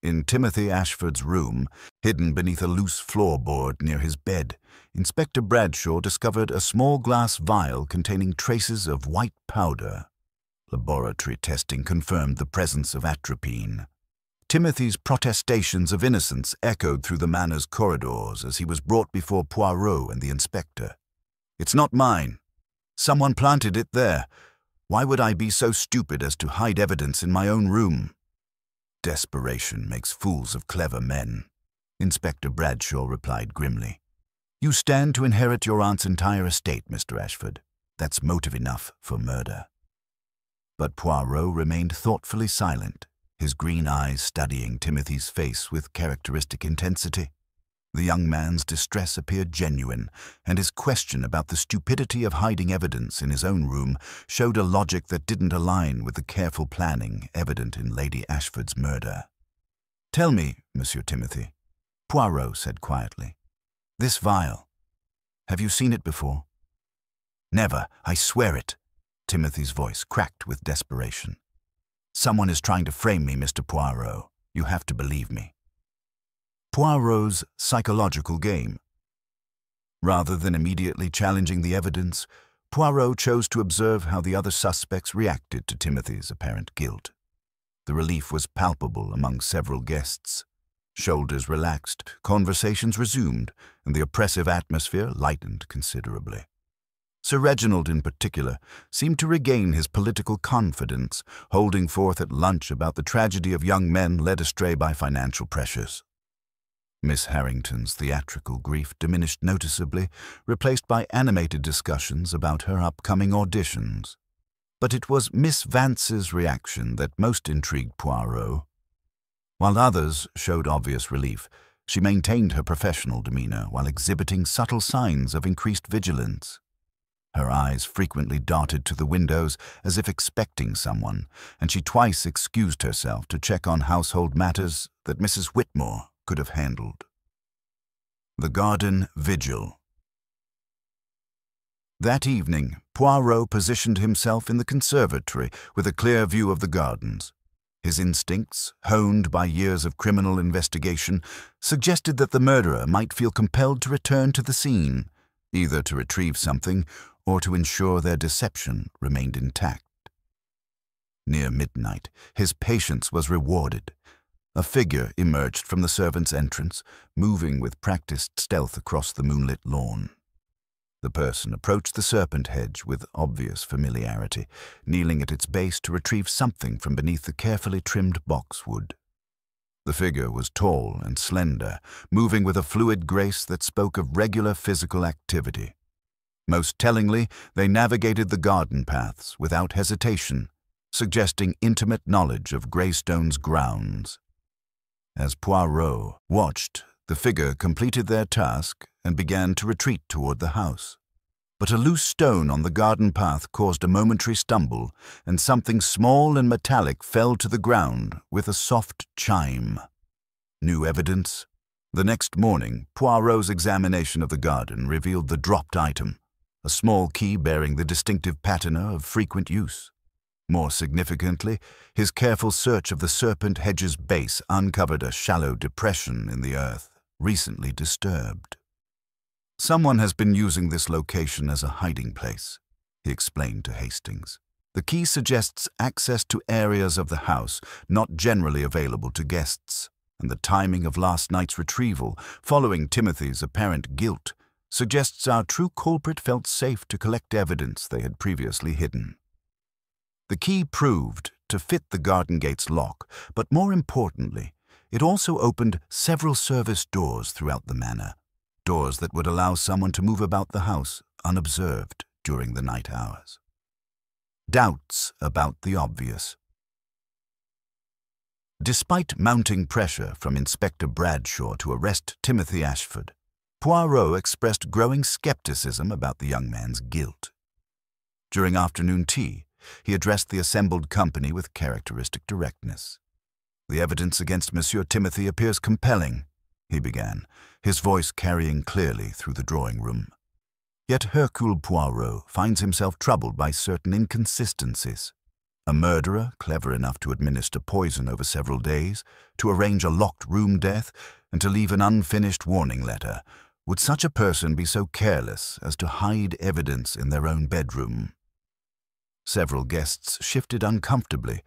In Timothy Ashford's room, hidden beneath a loose floorboard near his bed, Inspector Bradshaw discovered a small glass vial containing traces of white powder. Laboratory testing confirmed the presence of atropine. Timothy's protestations of innocence echoed through the manor's corridors as he was brought before Poirot and the inspector. "It's not mine. Someone planted it there. Why would I be so stupid as to hide evidence in my own room?" "Desperation makes fools of clever men," Inspector Bradshaw replied grimly. "You stand to inherit your aunt's entire estate, Mr. Ashford. That's motive enough for murder." But Poirot remained thoughtfully silent, his green eyes studying Timothy's face with characteristic intensity. The young man's distress appeared genuine, and his question about the stupidity of hiding evidence in his own room showed a logic that didn't align with the careful planning evident in Lady Ashford's murder. "Tell me, Monsieur Timothy," Poirot said quietly, "this vial, have you seen it before?" "Never, I swear it," Timothy's voice cracked with desperation. "Someone is trying to frame me, Mr. Poirot. You have to believe me." Poirot's psychological game. Rather than immediately challenging the evidence, Poirot chose to observe how the other suspects reacted to Timothy's apparent guilt. The relief was palpable among several guests. Shoulders relaxed, conversations resumed, and the oppressive atmosphere lightened considerably. Sir Reginald, in particular, seemed to regain his political confidence, holding forth at lunch about the tragedy of young men led astray by financial pressures. Miss Harrington's theatrical grief diminished noticeably, replaced by animated discussions about her upcoming auditions. But it was Miss Vance's reaction that most intrigued Poirot. While others showed obvious relief, she maintained her professional demeanor while exhibiting subtle signs of increased vigilance. Her eyes frequently darted to the windows as if expecting someone, and she twice excused herself to check on household matters that Mrs. Whitmore could have handled. The Garden Vigil. That evening, Poirot positioned himself in the conservatory with a clear view of the gardens. His instincts, honed by years of criminal investigation, suggested that the murderer might feel compelled to return to the scene, either to retrieve something or to ensure their deception remained intact. Near midnight, his patience was rewarded. A figure emerged from the servants' entrance, moving with practiced stealth across the moonlit lawn. The person approached the serpent hedge with obvious familiarity, kneeling at its base to retrieve something from beneath the carefully trimmed boxwood. The figure was tall and slender, moving with a fluid grace that spoke of regular physical activity. Most tellingly, they navigated the garden paths without hesitation, suggesting intimate knowledge of Greystone's grounds. As Poirot watched, the figure completed their task and began to retreat toward the house. But a loose stone on the garden path caused a momentary stumble, and something small and metallic fell to the ground with a soft chime. New evidence? The next morning, Poirot's examination of the garden revealed the dropped item, a small key bearing the distinctive patina of frequent use. More significantly, his careful search of the serpent hedge's base uncovered a shallow depression in the earth, recently disturbed. "Someone has been using this location as a hiding place," he explained to Hastings. "The key suggests access to areas of the house not generally available to guests, and the timing of last night's retrieval, following Timothy's apparent guilt, suggests our true culprit felt safe to collect evidence they had previously hidden." The key proved to fit the garden gate's lock, but more importantly, it also opened several service doors throughout the manor, doors that would allow someone to move about the house unobserved during the night hours. Doubts about the obvious. Despite mounting pressure from Inspector Bradshaw to arrest Timothy Ashford, Poirot expressed growing skepticism about the young man's guilt. During afternoon tea, he addressed the assembled company with characteristic directness. "The evidence against Monsieur Timothy appears compelling," he began, his voice carrying clearly through the drawing-room. "Yet Hercule Poirot finds himself troubled by certain inconsistencies. A murderer, clever enough to administer poison over several days, to arrange a locked room death, and to leave an unfinished warning letter. Would such a person be so careless as to hide evidence in their own bedroom?" Several guests shifted uncomfortably,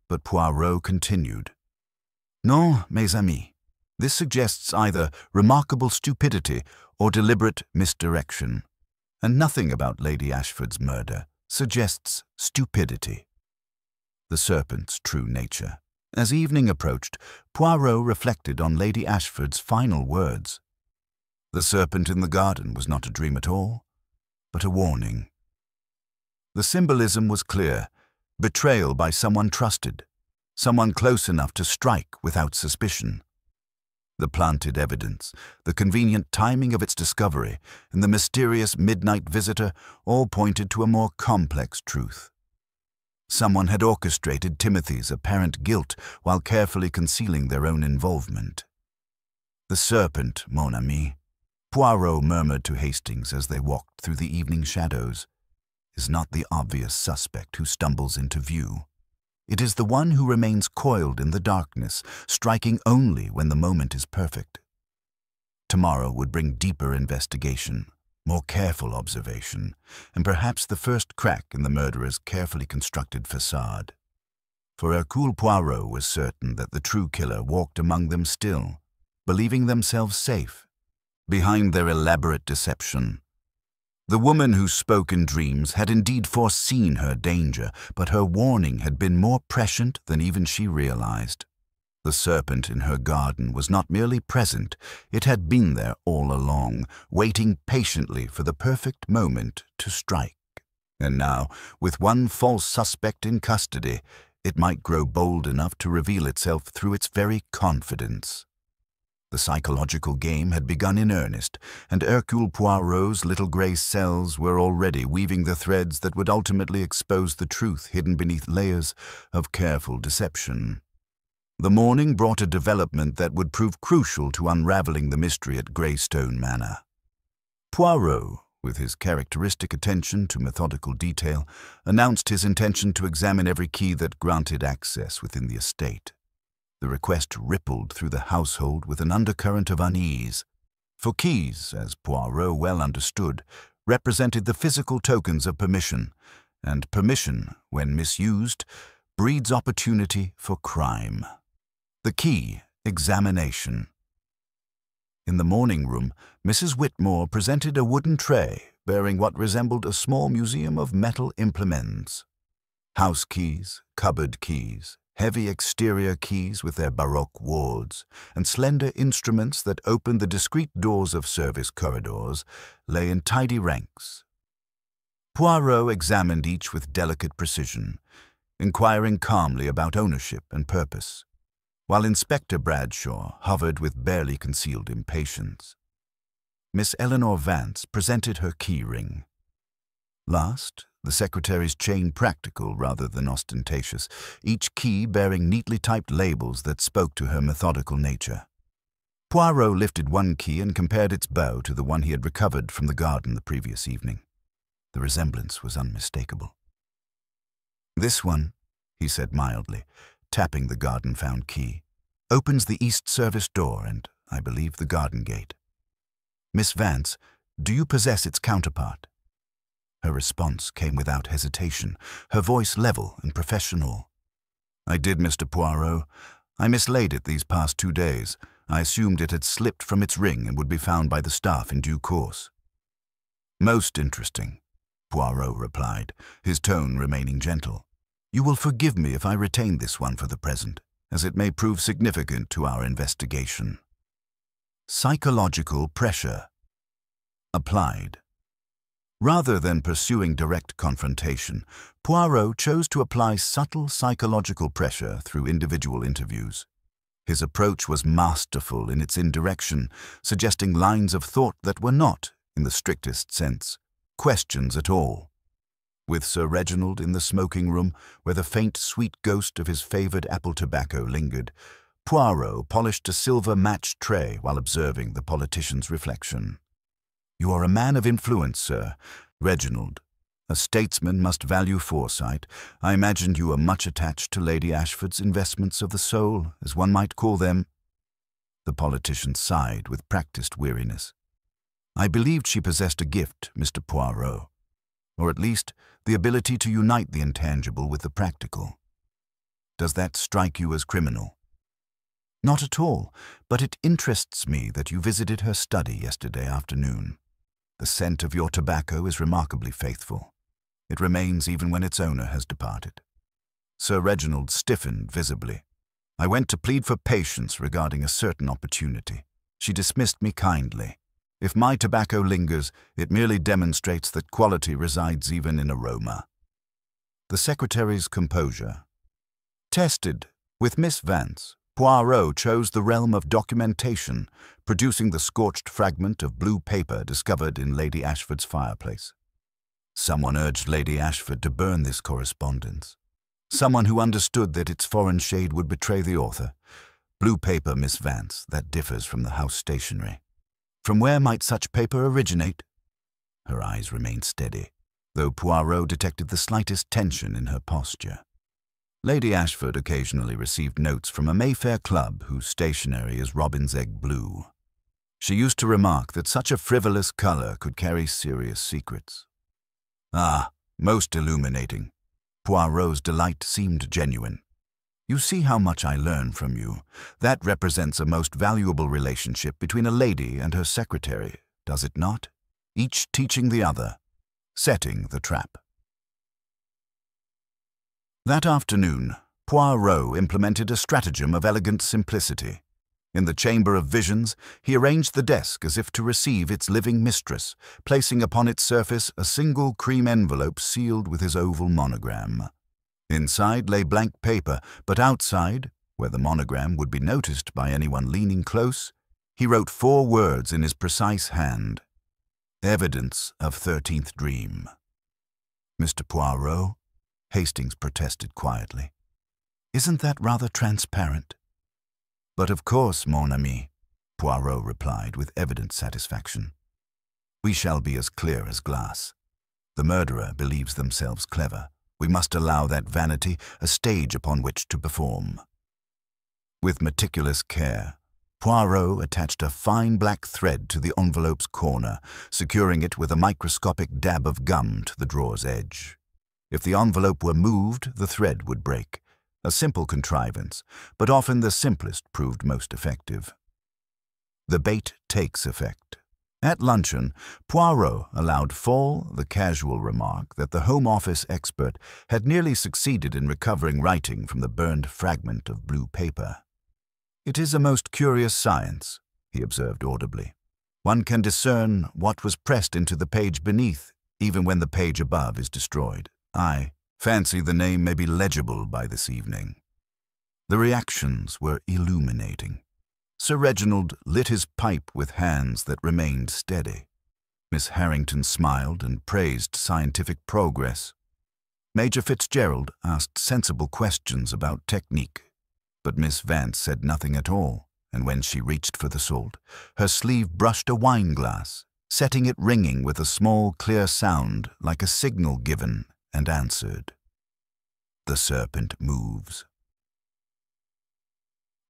but Poirot continued. "Non, mes amis. This suggests either remarkable stupidity or deliberate misdirection, and nothing about Lady Ashford's murder suggests stupidity." The serpent's true nature. As evening approached, Poirot reflected on Lady Ashford's final words. The serpent in the garden was not a dream at all, but a warning. The symbolism was clear: betrayal by someone trusted, someone close enough to strike without suspicion. The planted evidence, the convenient timing of its discovery, and the mysterious midnight visitor all pointed to a more complex truth. Someone had orchestrated Timothy's apparent guilt while carefully concealing their own involvement. "The serpent, mon ami," Poirot murmured to Hastings as they walked through the evening shadows, "is not the obvious suspect who stumbles into view. It is the one who remains coiled in the darkness, striking only when the moment is perfect." Tomorrow would bring deeper investigation, more careful observation, and perhaps the first crack in the murderer's carefully constructed facade. For Hercule Poirot was certain that the true killer walked among them still, believing themselves safe, behind their elaborate deception. The woman who spoke in dreams had indeed foreseen her danger, but her warning had been more prescient than even she realized. The serpent in her garden was not merely present, it had been there all along, waiting patiently for the perfect moment to strike. And now, with one false suspect in custody, it might grow bold enough to reveal itself through its very confidence. The psychological game had begun in earnest, and Hercule Poirot's little grey cells were already weaving the threads that would ultimately expose the truth hidden beneath layers of careful deception. The morning brought a development that would prove crucial to unraveling the mystery at Greystone Manor. Poirot, with his characteristic attention to methodical detail, announced his intention to examine every key that granted access within the estate. The request rippled through the household with an undercurrent of unease. For keys, as Poirot well understood, represented the physical tokens of permission, and permission, when misused, breeds opportunity for crime. The key, examination. In the morning room, Mrs. Whitmore presented a wooden tray bearing what resembled a small museum of metal implements. House keys, cupboard keys, heavy exterior keys with their baroque wards, and slender instruments that opened the discreet doors of service corridors lay in tidy ranks. Poirot examined each with delicate precision, inquiring calmly about ownership and purpose, while Inspector Bradshaw hovered with barely concealed impatience. Miss Eleanor Vance presented her key ring. Last, the secretary's chain practical rather than ostentatious, each key bearing neatly typed labels that spoke to her methodical nature. Poirot lifted one key and compared its bow to the one he had recovered from the garden the previous evening. The resemblance was unmistakable. "This one," he said mildly, tapping the garden-found key, "opens the east service door and, I believe, the garden gate. Miss Vance, do you possess its counterpart?" Her response came without hesitation, her voice level and professional. "I did, Mr. Poirot. I mislaid it these past 2 days. I assumed it had slipped from its ring and would be found by the staff in due course." "Most interesting," Poirot replied, his tone remaining gentle. "You will forgive me if I retain this one for the present, as it may prove significant to our investigation." Psychological pressure. Applied. Rather than pursuing direct confrontation, Poirot chose to apply subtle psychological pressure through individual interviews. His approach was masterful in its indirection, suggesting lines of thought that were not, in the strictest sense, questions at all. With Sir Reginald in the smoking room, where the faint, sweet ghost of his favoured apple tobacco lingered, Poirot polished a silver match tray while observing the politician's reflection. "You are a man of influence, sir. Reginald. A statesman must value foresight. I imagined you were much attached to Lady Ashford's investments of the soul, as one might call them." The politician sighed with practised weariness. "I believed she possessed a gift, Mr. Poirot, or at least the ability to unite the intangible with the practical. Does that strike you as criminal?" "Not at all, but it interests me that you visited her study yesterday afternoon. The scent of your tobacco is remarkably faithful. It remains even when its owner has departed." Sir Reginald stiffened visibly. "I went to plead for patience regarding a certain opportunity. She dismissed me kindly. If my tobacco lingers, it merely demonstrates that quality resides even in aroma." The secretary's composure. Tested. With Miss Vance, Poirot chose the realm of documentation, producing the scorched fragment of blue paper discovered in Lady Ashford's fireplace. Someone urged Lady Ashford to burn this correspondence. Someone who understood that its foreign shade would betray the author. Blue paper, Miss Vance, that differs from the house stationery. From where might such paper originate? Her eyes remained steady, though Poirot detected the slightest tension in her posture. Lady Ashford occasionally received notes from a Mayfair club whose stationery is robin's egg blue. She used to remark that such a frivolous colour could carry serious secrets. "Ah, most illuminating." Poirot's delight seemed genuine. "You see how much I learn from you. That represents a most valuable relationship between a lady and her secretary, does it not?" each teaching the other, setting the trap. That afternoon, Poirot implemented a stratagem of elegant simplicity. In the Chamber of Visions, he arranged the desk as if to receive its living mistress, placing upon its surface a single cream envelope sealed with his oval monogram. Inside lay blank paper, but outside, where the monogram would be noticed by anyone leaning close, he wrote 4 words in his precise hand: "Evidence of 13th dream." "Mr. Poirot," Hastings protested quietly, "isn't that rather transparent?" "But of course, mon ami," Poirot replied with evident satisfaction. "We shall be as clear as glass. The murderer believes themselves clever. We must allow that vanity a stage upon which to perform." With meticulous care, Poirot attached a fine black thread to the envelope's corner, securing it with a microscopic dab of gum to the drawer's edge. If the envelope were moved, the thread would break. A simple contrivance, but often the simplest proved most effective. The bait takes effect. At luncheon, Poirot allowed fall the casual remark that the Home Office expert had nearly succeeded in recovering writing from the burned fragment of blue paper. "It is a most curious science," he observed audibly. "One can discern what was pressed into the page beneath, even when the page above is destroyed. I fancy the name may be legible by this evening." The reactions were illuminating. Sir Reginald lit his pipe with hands that remained steady. Miss Harrington smiled and praised scientific progress. Major Fitzgerald asked sensible questions about technique, but Miss Vance said nothing at all, and when she reached for the salt, her sleeve brushed a wine-glass, setting it ringing with a small, clear sound like a signal given and answered. The serpent moves.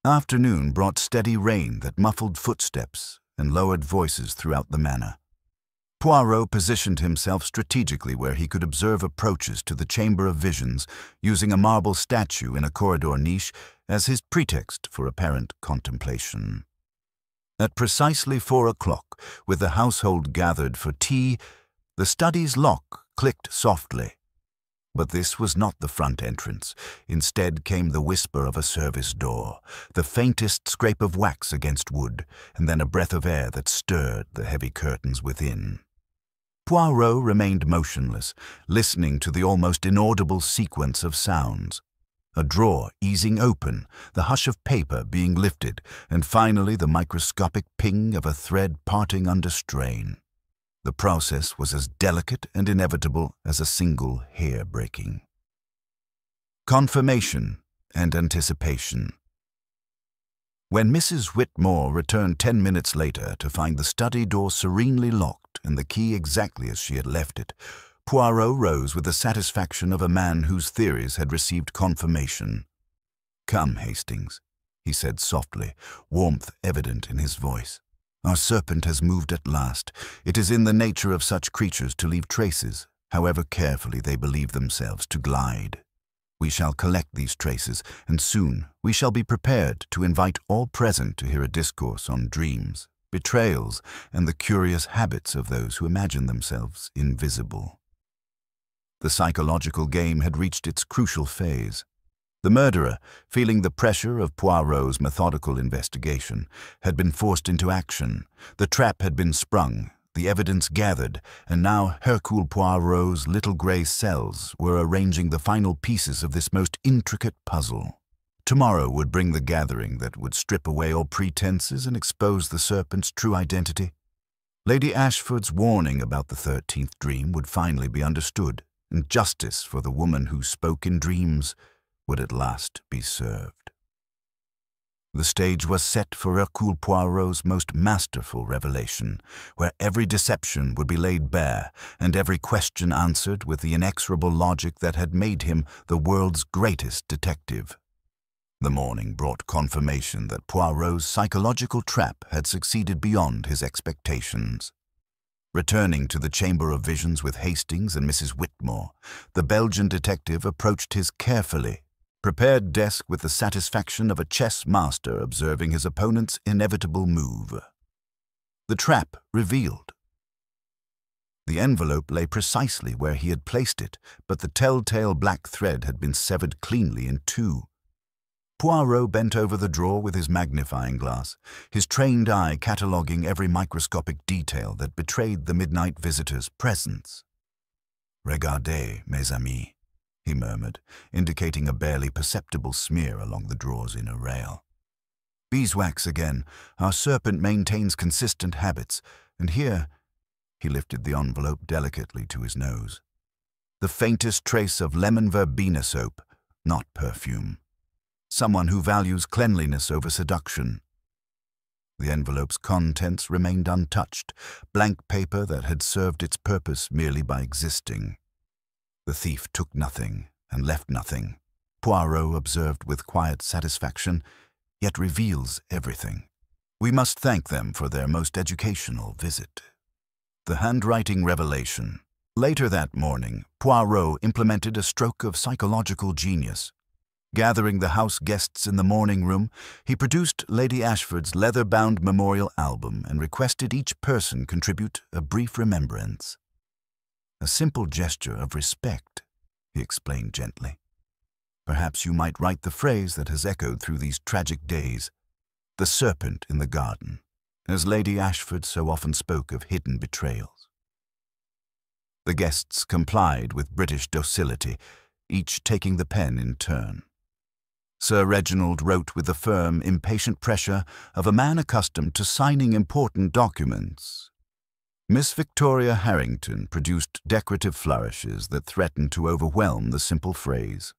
Afternoon brought steady rain that muffled footsteps and lowered voices throughout the manor. Poirot positioned himself strategically where he could observe approaches to the Chamber of Visions, using a marble statue in a corridor niche as his pretext for apparent contemplation. At precisely 4 o'clock, with the household gathered for tea, the study's lock clicked softly. But this was not the front entrance. Instead came the whisper of a service door, the faintest scrape of wax against wood, and then a breath of air that stirred the heavy curtains within. Poirot remained motionless, listening to the almost inaudible sequence of sounds. A drawer easing open, the hush of paper being lifted, and finally the microscopic ping of a thread parting under strain. The process was as delicate and inevitable as a single hair breaking. Confirmation and anticipation. When Mrs. Whitmore returned 10 minutes later to find the study door serenely locked and the key exactly as she had left it, Poirot rose with the satisfaction of a man whose theories had received confirmation. "Come, Hastings," he said softly, warmth evident in his voice. "Our serpent has moved at last. It is in the nature of such creatures to leave traces, however carefully they believe themselves to glide. We shall collect these traces, and soon we shall be prepared to invite all present to hear a discourse on dreams, betrayals, and the curious habits of those who imagine themselves invisible." The psychological game had reached its crucial phase. The murderer, feeling the pressure of Poirot's methodical investigation, had been forced into action. The trap had been sprung, the evidence gathered, and now Hercule Poirot's little grey cells were arranging the final pieces of this most intricate puzzle. Tomorrow would bring the gathering that would strip away all pretenses and expose the serpent's true identity. Lady Ashford's warning about the 13th dream would finally be understood, and justice for the woman who spoke in dreams would at last be served. The stage was set for Hercule Poirot's most masterful revelation, where every deception would be laid bare and every question answered with the inexorable logic that had made him the world's greatest detective. The morning brought confirmation that Poirot's psychological trap had succeeded beyond his expectations. Returning to the Chamber of Visions with Hastings and Mrs. Whitmore, the Belgian detective approached his carefully prepared desk with the satisfaction of a chess master observing his opponent's inevitable move. The trap revealed. The envelope lay precisely where he had placed it, but the telltale black thread had been severed cleanly in two. Poirot bent over the drawer with his magnifying glass, his trained eye cataloguing every microscopic detail that betrayed the midnight visitor's presence. "Regardez, mes amis," he murmured, indicating a barely perceptible smear along the drawer's inner rail. "Beeswax again. Our serpent maintains consistent habits, and here—" he lifted the envelope delicately to his nose. "The faintest trace of lemon verbena soap, not perfume. Someone who values cleanliness over seduction." The envelope's contents remained untouched, blank paper that had served its purpose merely by existing. "The thief took nothing and left nothing," Poirot observed with quiet satisfaction, "yet reveals everything. We must thank them for their most educational visit." The handwriting revelation. Later that morning, Poirot implemented a stroke of psychological genius. Gathering the house guests in the morning room, he produced Lady Ashford's leather-bound memorial album and requested each person contribute a brief remembrance. "A simple gesture of respect," he explained gently. "Perhaps you might write the phrase that has echoed through these tragic days, 'The serpent in the garden,' as Lady Ashford so often spoke of hidden betrayals." The guests complied with British docility, each taking the pen in turn. Sir Reginald wrote with the firm, impatient pressure of a man accustomed to signing important documents. Miss Victoria Harrington produced decorative flourishes that threatened to overwhelm the simple phrase.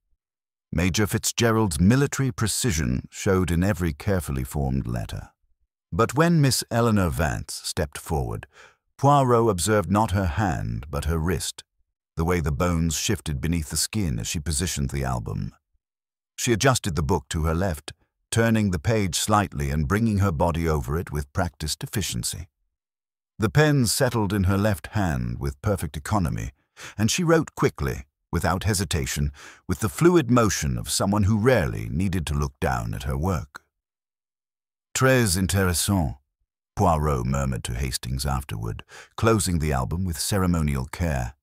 Major Fitzgerald's military precision showed in every carefully formed letter. But when Miss Eleanor Vance stepped forward, Poirot observed not her hand but her wrist, the way the bones shifted beneath the skin as she positioned the album. She adjusted the book to her left, turning the page slightly and bringing her body over it with practiced efficiency. The pen settled in her left hand with perfect economy, and she wrote quickly, without hesitation, with the fluid motion of someone who rarely needed to look down at her work. "Très intéressant," Poirot murmured to Hastings afterward, closing the album with ceremonial care.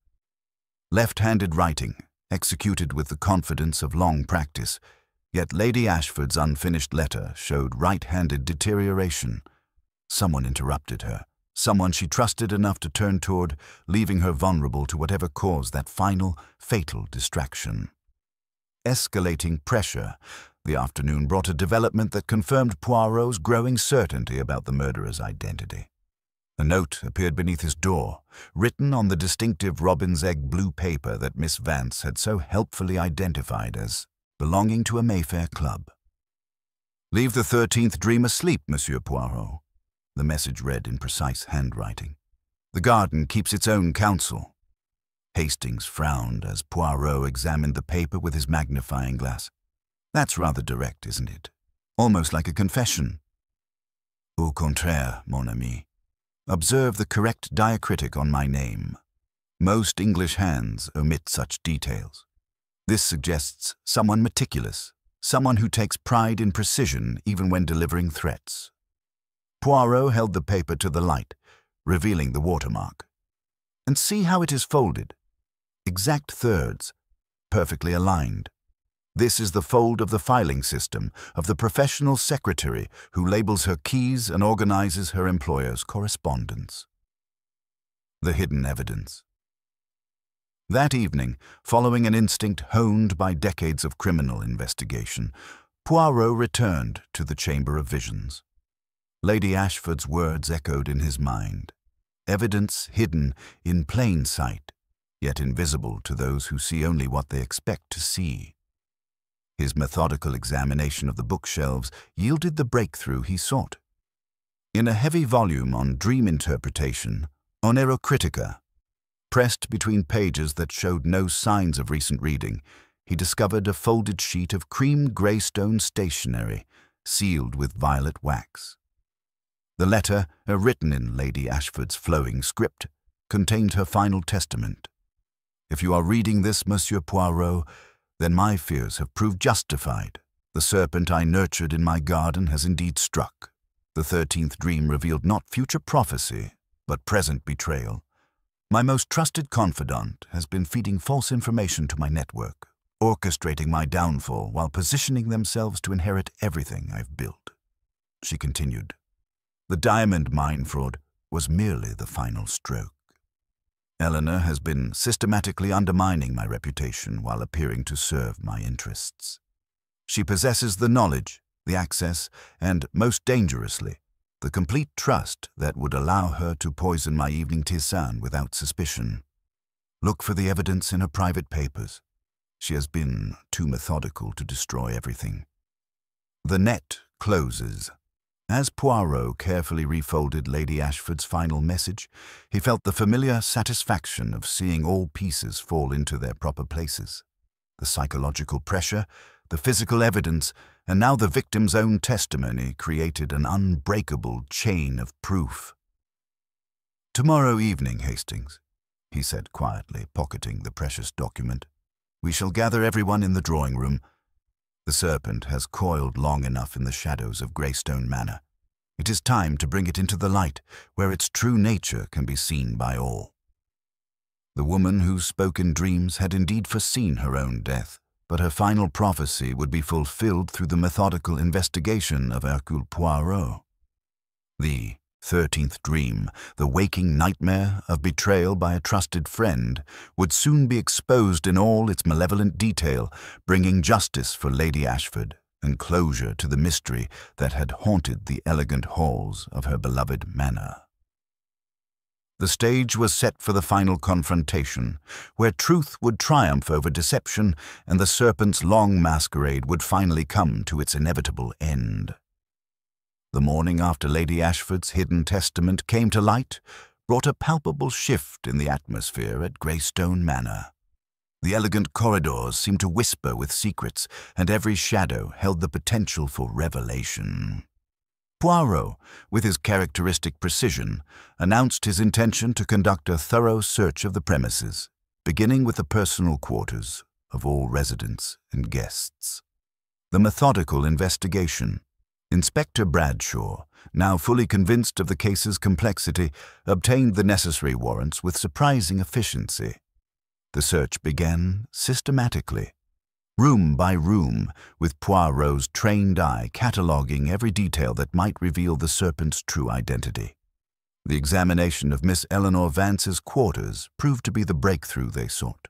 Left-handed writing, executed with the confidence of long practice, yet Lady Ashford's unfinished letter showed right-handed deterioration. Someone interrupted her, someone she trusted enough to turn toward, leaving her vulnerable to whatever caused that final, fatal distraction. Escalating pressure. The afternoon brought a development that confirmed Poirot's growing certainty about the murderer's identity. A note appeared beneath his door, written on the distinctive robin's egg blue paper that Miss Vance had so helpfully identified as belonging to a Mayfair club. "Leave the 13th dream asleep, Monsieur Poirot," the message read in precise handwriting. "The garden keeps its own counsel." Hastings frowned as Poirot examined the paper with his magnifying glass. "That's rather direct, isn't it? Almost like a confession." "Au contraire, mon ami. Observe the correct diacritic on my name. Most English hands omit such details. This suggests someone meticulous, someone who takes pride in precision even when delivering threats." Poirot held the paper to the light, revealing the watermark. "And see how it is folded. Exact thirds, perfectly aligned. This is the fold of the filing system of the professional secretary who labels her keys and organizes her employer's correspondence." The hidden evidence. That evening, following an instinct honed by decades of criminal investigation, Poirot returned to the Chamber of Visions. Lady Ashford's words echoed in his mind. Evidence hidden in plain sight, yet invisible to those who see only what they expect to see. His methodical examination of the bookshelves yielded the breakthrough he sought. In a heavy volume on dream interpretation, Onerocritica, pressed between pages that showed no signs of recent reading, he discovered a folded sheet of cream greystone stationery, sealed with violet wax. The letter, written in Lady Ashford's flowing script, contained her final testament. "If you are reading this, Monsieur Poirot, then my fears have proved justified. The serpent I nurtured in my garden has indeed struck. The 13th dream revealed not future prophecy, but present betrayal. My most trusted confidant has been feeding false information to my network, orchestrating my downfall while positioning themselves to inherit everything I've built. She continued. The diamond mine fraud was merely the final stroke. Eleanor has been systematically undermining my reputation while appearing to serve my interests. She possesses the knowledge, the access, and, most dangerously, the complete trust that would allow her to poison my evening tisane without suspicion. Look for the evidence in her private papers. She has been too methodical to destroy everything. The net closes. As Poirot carefully refolded Lady Ashford's final message, he felt the familiar satisfaction of seeing all pieces fall into their proper places. The psychological pressure, the physical evidence, and now the victim's own testimony created an unbreakable chain of proof. "Tomorrow evening, Hastings," he said quietly, pocketing the precious document. "We shall gather everyone in the drawing room. The serpent has coiled long enough in the shadows of Greystone Manor. It is time to bring it into the light, where its true nature can be seen by all." The woman who spoke in dreams had indeed foreseen her own death, but her final prophecy would be fulfilled through the methodical investigation of Hercule Poirot. The 13th dream, the waking nightmare of betrayal by a trusted friend, would soon be exposed in all its malevolent detail, bringing justice for Lady Ashford and closure to the mystery that had haunted the elegant halls of her beloved manor. The stage was set for the final confrontation, where truth would triumph over deception and the serpent's long masquerade would finally come to its inevitable end. The morning after Lady Ashford's hidden testament came to light brought a palpable shift in the atmosphere at Greystone Manor. The elegant corridors seemed to whisper with secrets, and every shadow held the potential for revelation. Poirot, with his characteristic precision, announced his intention to conduct a thorough search of the premises, beginning with the personal quarters of all residents and guests. The methodical investigation. Inspector Bradshaw, now fully convinced of the case's complexity, obtained the necessary warrants with surprising efficiency. The search began systematically, room by room, with Poirot's trained eye cataloguing every detail that might reveal the serpent's true identity. The examination of Miss Eleanor Vance's quarters proved to be the breakthrough they sought.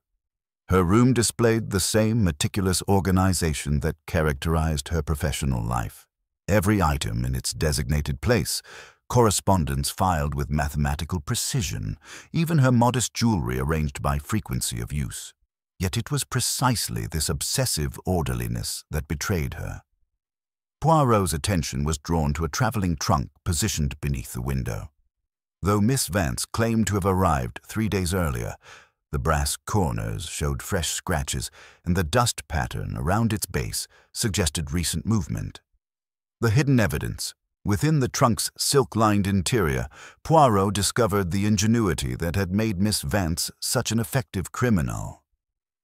Her room displayed the same meticulous organization that characterized her professional life. Every item in its designated place, correspondence filed with mathematical precision, even her modest jewelry arranged by frequency of use. Yet it was precisely this obsessive orderliness that betrayed her. Poirot's attention was drawn to a traveling trunk positioned beneath the window. Though Miss Vance claimed to have arrived 3 days earlier, the brass corners showed fresh scratches, and the dust pattern around its base suggested recent movement. The hidden evidence. Within the trunk's silk-lined interior, Poirot discovered the ingenuity that had made Miss Vance such an effective criminal.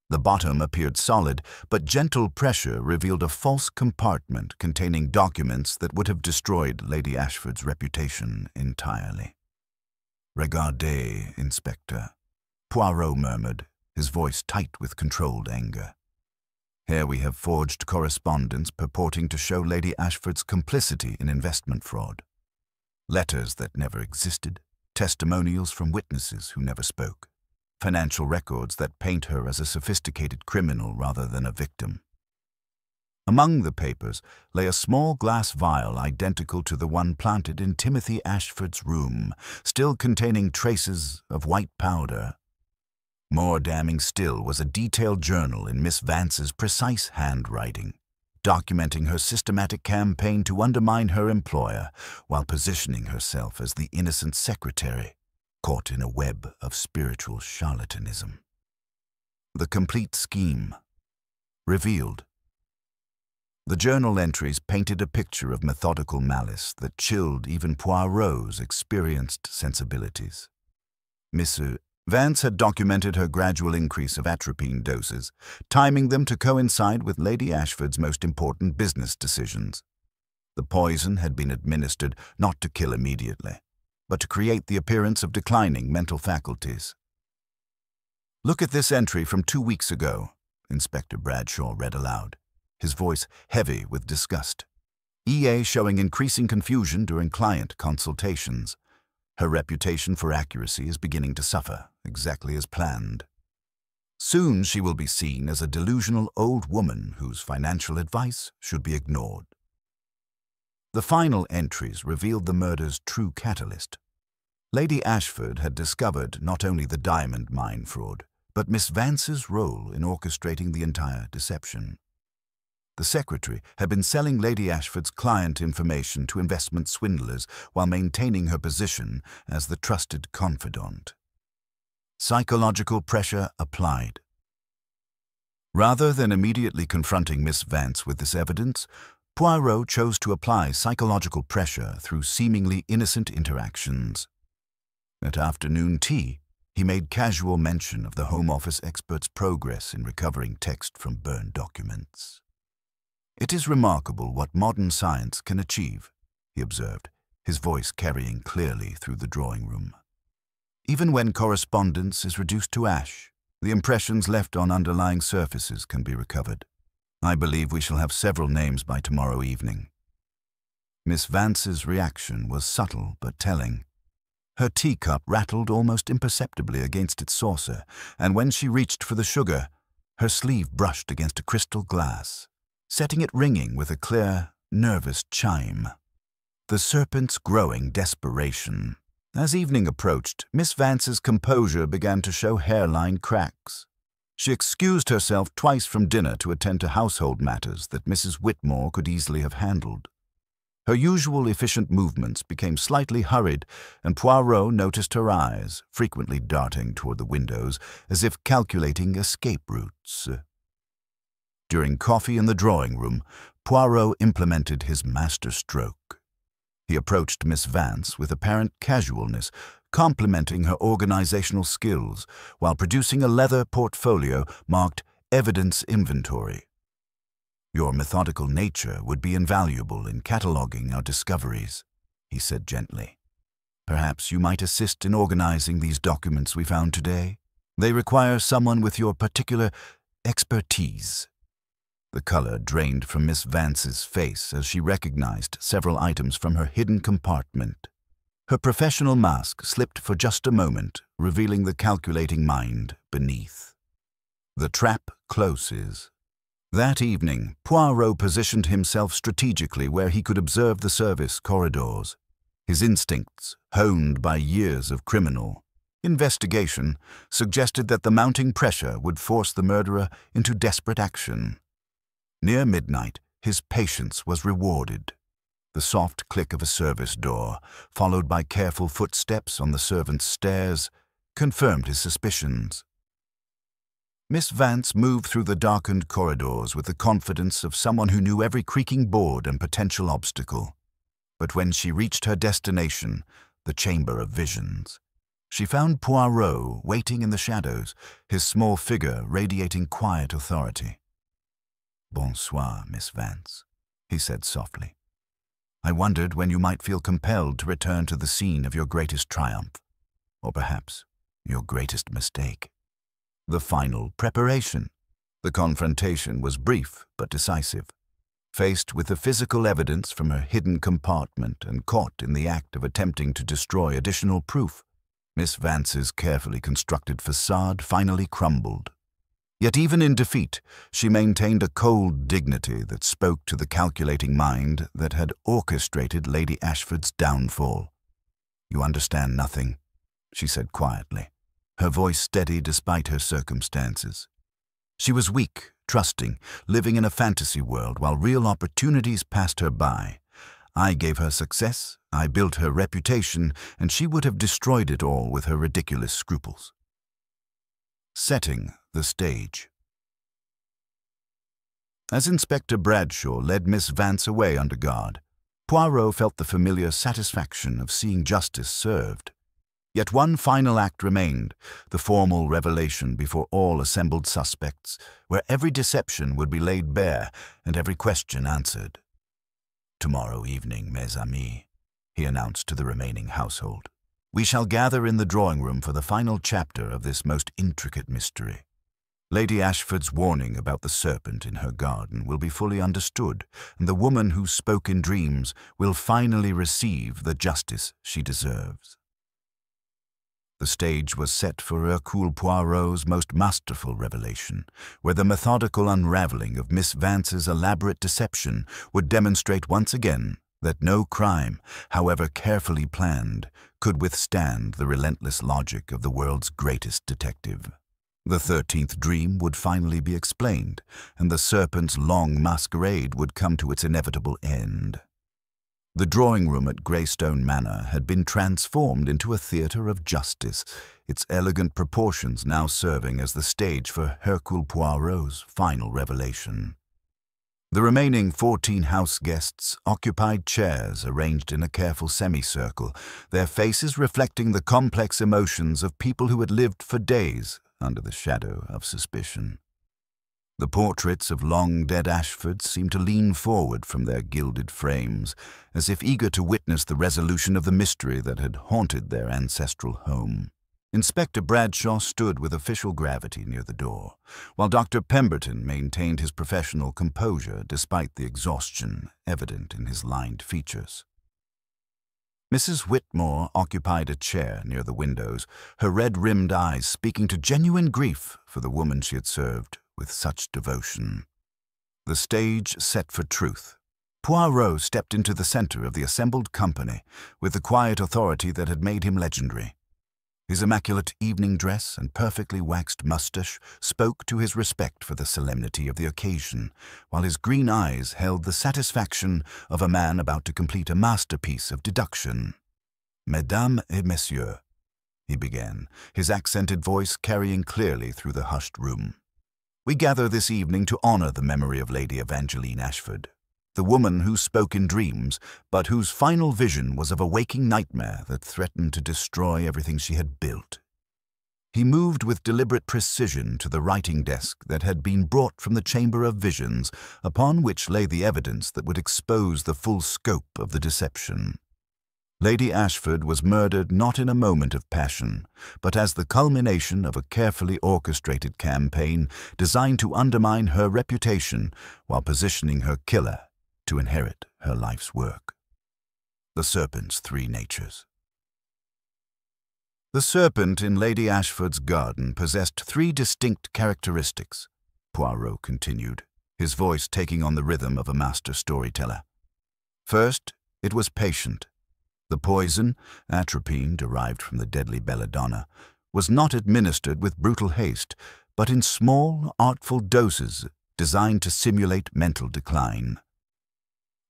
The bottom appeared solid, but gentle pressure revealed a false compartment containing documents that would have destroyed Lady Ashford's reputation entirely. "Regardez, Inspector," Poirot murmured, his voice tight with controlled anger. "Here we have forged correspondence purporting to show Lady Ashford's complicity in investment fraud. Letters that never existed, testimonials from witnesses who never spoke, financial records that paint her as a sophisticated criminal rather than a victim." Among the papers lay a small glass vial identical to the one planted in Timothy Ashford's room, still containing traces of white powder. More damning still was a detailed journal in Miss Vance's precise handwriting, documenting her systematic campaign to undermine her employer while positioning herself as the innocent secretary, caught in a web of spiritual charlatanism. The complete scheme. Revealed. The journal entries painted a picture of methodical malice that chilled even Poirot's experienced sensibilities. Miss Vance had documented her gradual increase of atropine doses, timing them to coincide with Lady Ashford's most important business decisions. The poison had been administered not to kill immediately, but to create the appearance of declining mental faculties. "Look at this entry from 2 weeks ago," Inspector Bradshaw read aloud, his voice heavy with disgust. "EA showing increasing confusion during client consultations. Her reputation for accuracy is beginning to suffer, exactly as planned. Soon she will be seen as a delusional old woman whose financial advice should be ignored." The final entries revealed the murder's true catalyst. Lady Ashford had discovered not only the diamond mine fraud, but Miss Vance's role in orchestrating the entire deception. The secretary had been selling Lady Ashford's client information to investment swindlers while maintaining her position as the trusted confidant. Psychological pressure applied. Rather than immediately confronting Miss Vance with this evidence, Poirot chose to apply psychological pressure through seemingly innocent interactions. At afternoon tea, he made casual mention of the Home Office expert's progress in recovering text from burned documents. "It is remarkable what modern science can achieve," he observed, his voice carrying clearly through the drawing room. "Even when correspondence is reduced to ash, the impressions left on underlying surfaces can be recovered. I believe we shall have several names by tomorrow evening." Miss Vance's reaction was subtle but telling. Her teacup rattled almost imperceptibly against its saucer, and when she reached for the sugar, her sleeve brushed against a crystal glass, setting it ringing with a clear, nervous chime. The serpent's growing desperation. As evening approached, Miss Vance's composure began to show hairline cracks. She excused herself twice from dinner to attend to household matters that Mrs. Whitmore could easily have handled. Her usual efficient movements became slightly hurried, and Poirot noticed her eyes, frequently darting toward the windows, as if calculating escape routes. During coffee in the drawing room, Poirot implemented his master stroke. He approached Miss Vance with apparent casualness, complimenting her organizational skills, while producing a leather portfolio marked Evidence Inventory. "Your methodical nature would be invaluable in cataloging our discoveries," he said gently. "Perhaps you might assist in organizing these documents we found today. They require someone with your particular expertise." The color drained from Miss Vance's face as she recognized several items from her hidden compartment. Her professional mask slipped for just a moment, revealing the calculating mind beneath. The trap closes. That evening, Poirot positioned himself strategically where he could observe the service corridors. His instincts, honed by years of criminal investigation, suggested that the mounting pressure would force the murderer into desperate action. Near midnight, his patience was rewarded. The soft click of a service door, followed by careful footsteps on the servants' stairs, confirmed his suspicions. Miss Vance moved through the darkened corridors with the confidence of someone who knew every creaking board and potential obstacle. But when she reached her destination, the Chamber of Visions, she found Poirot waiting in the shadows, his small figure radiating quiet authority. "Bonsoir, Miss Vance," he said softly. "I wondered when you might feel compelled to return to the scene of your greatest triumph, or perhaps your greatest mistake. The final preparation." The confrontation was brief but decisive. Faced with the physical evidence from her hidden compartment and caught in the act of attempting to destroy additional proof, Miss Vance's carefully constructed facade finally crumbled. Yet even in defeat, she maintained a cold dignity that spoke to the calculating mind that had orchestrated Lady Ashford's downfall. "You understand nothing," she said quietly, her voice steady despite her circumstances. She was weak, trusting, living in a fantasy world while real opportunities passed her by. I gave her success, I built her reputation, and she would have destroyed it all with her ridiculous scruples. Setting the stage. As Inspector Bradshaw led Miss Vance away under guard, Poirot felt the familiar satisfaction of seeing justice served. Yet one final act remained, the formal revelation before all assembled suspects, where every deception would be laid bare and every question answered. "Tomorrow evening, mes amis," he announced to the remaining household. We shall gather in the drawing room for the final chapter of this most intricate mystery. Lady Ashford's warning about the serpent in her garden will be fully understood, and the woman who spoke in dreams will finally receive the justice she deserves. The stage was set for Hercule Poirot's most masterful revelation, where the methodical unraveling of Miss Vance's elaborate deception would demonstrate once again that no crime, however carefully planned, could withstand the relentless logic of the world's greatest detective. The 13th dream would finally be explained, and the serpent's long masquerade would come to its inevitable end. The drawing room at Greystone Manor had been transformed into a theatre of justice, its elegant proportions now serving as the stage for Hercule Poirot's final revelation. The remaining 14 house guests occupied chairs arranged in a careful semicircle, their faces reflecting the complex emotions of people who had lived for days under the shadow of suspicion. The portraits of long-dead Ashfords seemed to lean forward from their gilded frames, as if eager to witness the resolution of the mystery that had haunted their ancestral home. Inspector Bradshaw stood with official gravity near the door, while Dr. Pemberton maintained his professional composure despite the exhaustion evident in his lined features. Mrs. Whitmore occupied a chair near the windows, her red-rimmed eyes speaking to genuine grief for the woman she had served with such devotion. The stage set for truth. Poirot stepped into the center of the assembled company with the quiet authority that had made him legendary. His immaculate evening dress and perfectly waxed mustache spoke to his respect for the solemnity of the occasion, while his green eyes held the satisfaction of a man about to complete a masterpiece of deduction. "Mesdames et messieurs," he began, his accented voice carrying clearly through the hushed room. "We gather this evening to honor the memory of Lady Evangeline Ashford, the woman who spoke in dreams, but whose final vision was of a waking nightmare that threatened to destroy everything she had built." He moved with deliberate precision to the writing desk that had been brought from the Chamber of Visions, upon which lay the evidence that would expose the full scope of the deception. Lady Ashford was murdered not in a moment of passion, but as the culmination of a carefully orchestrated campaign designed to undermine her reputation while positioning her killer to inherit her life's work. The serpent's three natures. The serpent in Lady Ashford's garden possessed three distinct characteristics, Poirot continued, his voice taking on the rhythm of a master storyteller. First, it was patient. The poison, atropine derived from the deadly belladonna, was not administered with brutal haste, but in small, artful doses designed to simulate mental decline.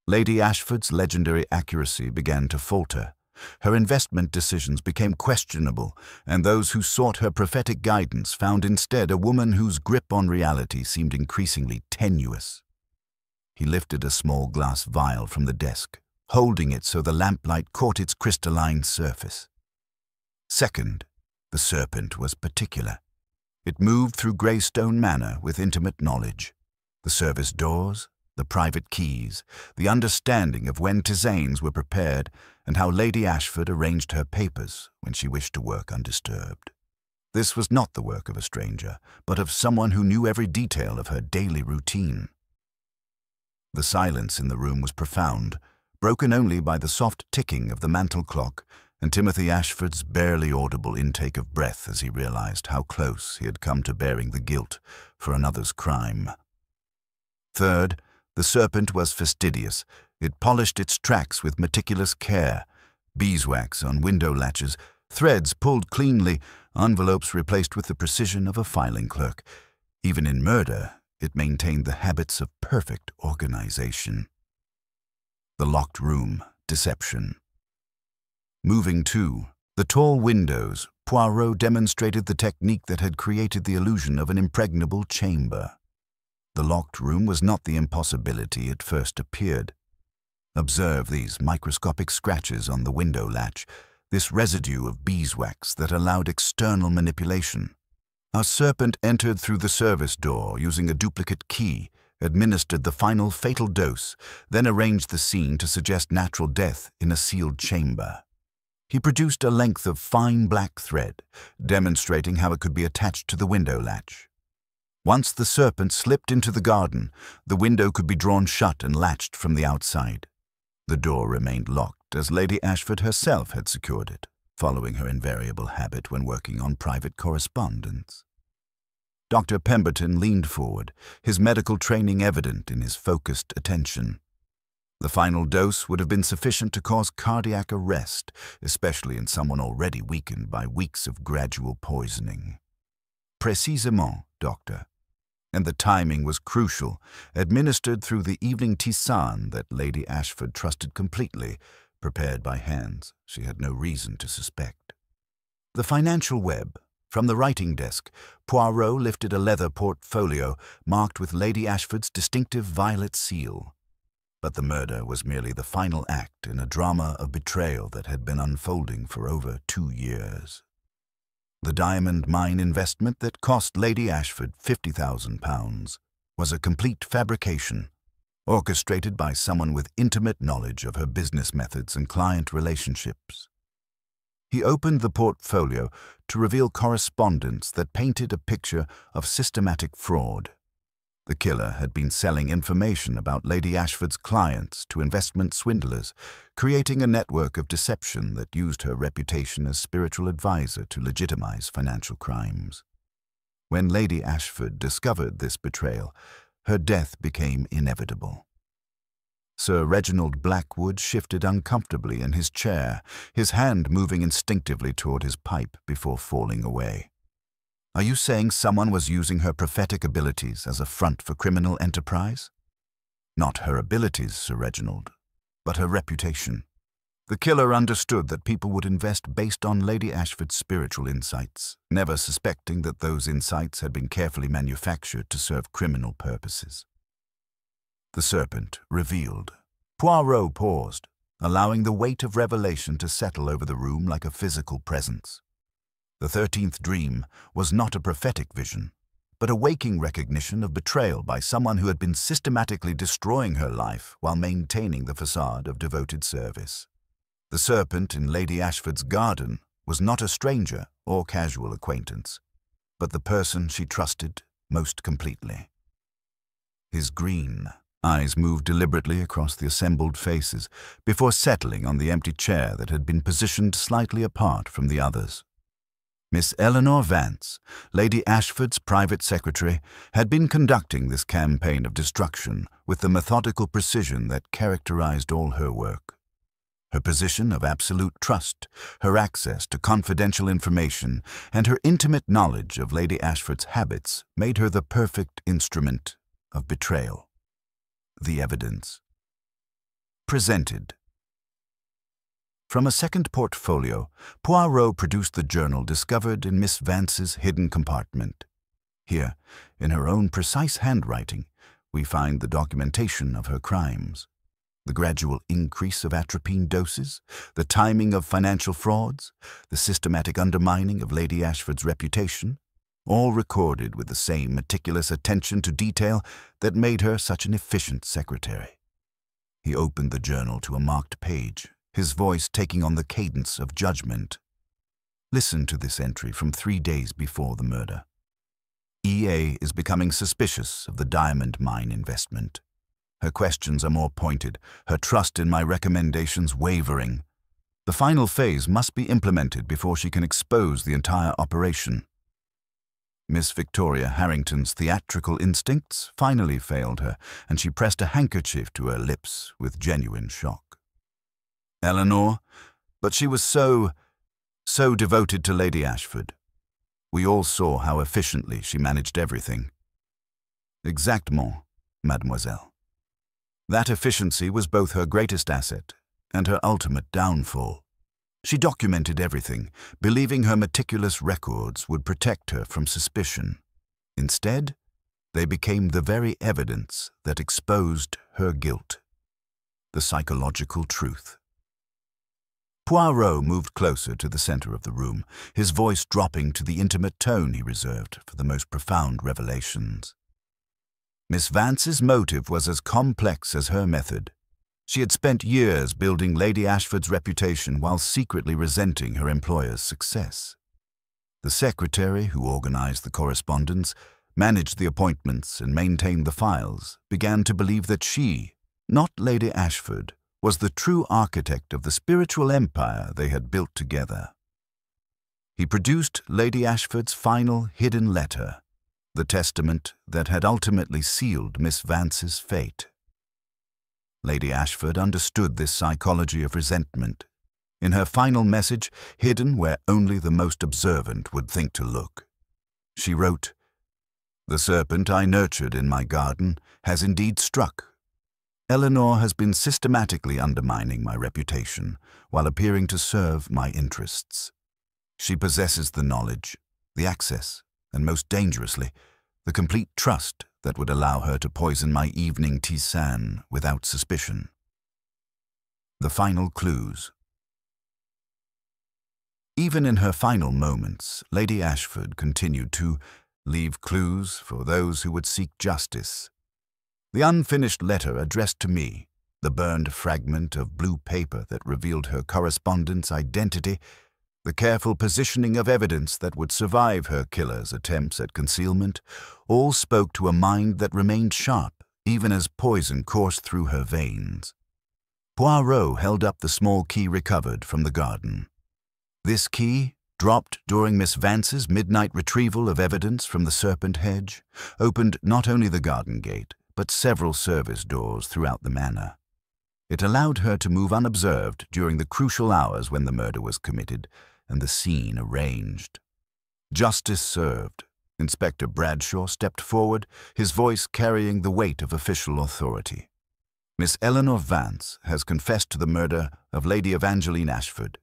Lady Ashford's legendary accuracy began to falter. Her investment decisions became questionable, and those who sought her prophetic guidance found instead a woman whose grip on reality seemed increasingly tenuous. He lifted a small glass vial from the desk, holding it so the lamplight caught its crystalline surface. Second, the serpent was particular. It moved through Greystone Manor with intimate knowledge. The service doors, the private keys, the understanding of when tisanes were prepared, and how Lady Ashford arranged her papers when she wished to work undisturbed. This was not the work of a stranger, but of someone who knew every detail of her daily routine. The silence in the room was profound, broken only by the soft ticking of the mantel clock and Timothy Ashford's barely audible intake of breath as he realized how close he had come to bearing the guilt for another's crime. Third, the serpent was fastidious. It polished its tracks with meticulous care, beeswax on window latches, threads pulled cleanly, envelopes replaced with the precision of a filing clerk. Even in murder, it maintained the habits of perfect organization. The locked room, deception. Moving to the tall windows, Poirot demonstrated the technique that had created the illusion of an impregnable chamber. The locked room was not the impossibility it first appeared. Observe these microscopic scratches on the window latch, this residue of beeswax that allowed external manipulation. A serpent entered through the service door using a duplicate key, administered the final fatal dose, then arranged the scene to suggest natural death in a sealed chamber. He produced a length of fine black thread, demonstrating how it could be attached to the window latch. Once the serpent slipped into the garden, the window could be drawn shut and latched from the outside. The door remained locked, as Lady Ashford herself had secured it, following her invariable habit when working on private correspondence. Dr. Pemberton leaned forward, his medical training evident in his focused attention. The final dose would have been sufficient to cause cardiac arrest, especially in someone already weakened by weeks of gradual poisoning. Précisément, doctor. And the timing was crucial, administered through the evening tisane that Lady Ashford trusted completely, prepared by hands she had no reason to suspect. The financial web. From the writing desk, Poirot lifted a leather portfolio marked with Lady Ashford's distinctive violet seal. But the murder was merely the final act in a drama of betrayal that had been unfolding for over 2 years. The diamond mine investment that cost Lady Ashford £50,000 was a complete fabrication, orchestrated by someone with intimate knowledge of her business methods and client relationships. He opened the portfolio to reveal correspondence that painted a picture of systematic fraud. The killer had been selling information about Lady Ashford's clients to investment swindlers, creating a network of deception that used her reputation as spiritual advisor to legitimize financial crimes. When Lady Ashford discovered this betrayal, her death became inevitable. Sir Reginald Blackwood shifted uncomfortably in his chair, his hand moving instinctively toward his pipe before falling away. Are you saying someone was using her prophetic abilities as a front for criminal enterprise? Not her abilities, Sir Reginald, but her reputation. The killer understood that people would invest based on Lady Ashford's spiritual insights, never suspecting that those insights had been carefully manufactured to serve criminal purposes. The serpent revealed. Poirot paused, allowing the weight of revelation to settle over the room like a physical presence. The 13th dream was not a prophetic vision, but a waking recognition of betrayal by someone who had been systematically destroying her life while maintaining the facade of devoted service. The serpent in Lady Ashford's garden was not a stranger or casual acquaintance, but the person she trusted most completely. His green eyes moved deliberately across the assembled faces before settling on the empty chair that had been positioned slightly apart from the others. Miss Eleanor Vance, Lady Ashford's private secretary, had been conducting this campaign of destruction with the methodical precision that characterized all her work. Her position of absolute trust, her access to confidential information, and her intimate knowledge of Lady Ashford's habits made her the perfect instrument of betrayal. The evidence. Presented. From a second portfolio, Poirot produced the journal discovered in Miss Vance's hidden compartment. Here, in her own precise handwriting, we find the documentation of her crimes. The gradual increase of atropine doses, the timing of financial frauds, the systematic undermining of Lady Ashford's reputation, all recorded with the same meticulous attention to detail that made her such an efficient secretary. He opened the journal to a marked page, his voice taking on the cadence of judgment. Listen to this entry from 3 days before the murder. EA is becoming suspicious of the diamond mine investment. Her questions are more pointed, her trust in my recommendations wavering. The final phase must be implemented before she can expose the entire operation. Miss Victoria Harrington's theatrical instincts finally failed her, and she pressed a handkerchief to her lips with genuine shock. Eleanor, but she was so devoted to Lady Ashford. We all saw how efficiently she managed everything. Exactement, mademoiselle. That efficiency was both her greatest asset and her ultimate downfall. She documented everything, believing her meticulous records would protect her from suspicion. Instead, they became the very evidence that exposed her guilt. The psychological truth. Poirot moved closer to the center of the room, his voice dropping to the intimate tone he reserved for the most profound revelations. Miss Vance's motive was as complex as her method. She had spent years building Lady Ashford's reputation while secretly resenting her employer's success. The secretary who organized the correspondence, managed the appointments, and maintained the files began to believe that she, not Lady Ashford, was the true architect of the spiritual empire they had built together. He produced Lady Ashford's final hidden letter, the testament that had ultimately sealed Miss Vance's fate. Lady Ashford understood this psychology of resentment. In her final message, hidden where only the most observant would think to look, she wrote, "The serpent I nurtured in my garden has indeed struck. Eleanor has been systematically undermining my reputation while appearing to serve my interests. She possesses the knowledge, the access, and most dangerously, the complete trust that would allow her to poison my evening tisane without suspicion." The final clues. Even in her final moments, Lady Ashford continued to leave clues for those who would seek justice. The unfinished letter addressed to me, the burned fragment of blue paper that revealed her correspondent's identity, the careful positioning of evidence that would survive her killer's attempts at concealment, all spoke to a mind that remained sharp even as poison coursed through her veins. Poirot held up the small key recovered from the garden. This key, dropped during Miss Vance's midnight retrieval of evidence from the serpent hedge, opened not only the garden gate, but several service doors throughout the manor. It allowed her to move unobserved during the crucial hours when the murder was committed and the scene arranged. Justice served. Inspector Bradshaw stepped forward, his voice carrying the weight of official authority. "Miss Eleanor Vance has confessed to the murder of Lady Evangeline Ashford.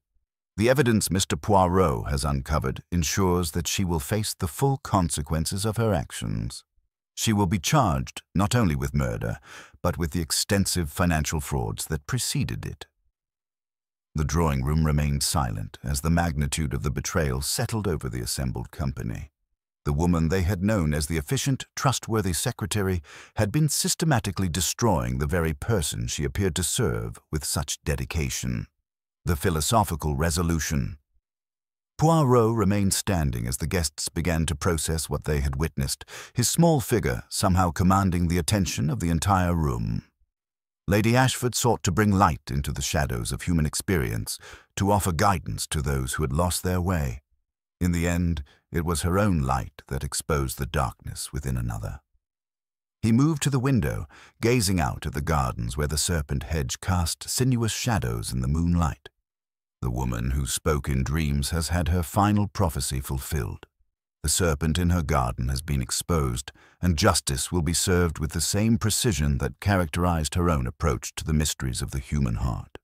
The evidence Mr. Poirot has uncovered ensures that she will face the full consequences of her actions. She will be charged not only with murder, but with the extensive financial frauds that preceded it." The drawing room remained silent as the magnitude of the betrayal settled over the assembled company. The woman they had known as the efficient, trustworthy secretary had been systematically destroying the very person she appeared to serve with such dedication. The philosophical resolution. Poirot remained standing as the guests began to process what they had witnessed, his small figure somehow commanding the attention of the entire room. Lady Ashford sought to bring light into the shadows of human experience, to offer guidance to those who had lost their way. In the end, it was her own light that exposed the darkness within another. He moved to the window, gazing out at the gardens where the serpent hedge cast sinuous shadows in the moonlight. The woman who spoke in dreams has had her final prophecy fulfilled. The serpent in her garden has been exposed, and justice will be served with the same precision that characterized her own approach to the mysteries of the human heart.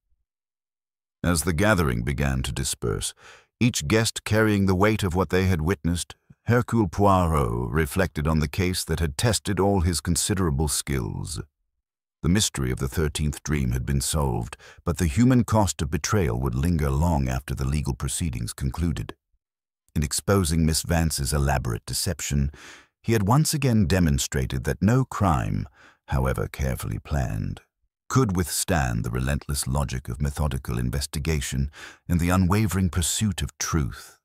As the gathering began to disperse, each guest carrying the weight of what they had witnessed, Hercule Poirot reflected on the case that had tested all his considerable skills. The mystery of the 13th dream had been solved, but the human cost of betrayal would linger long after the legal proceedings concluded. In exposing Miss Vance's elaborate deception, he had once again demonstrated that no crime, however carefully planned, could withstand the relentless logic of methodical investigation and the unwavering pursuit of truth.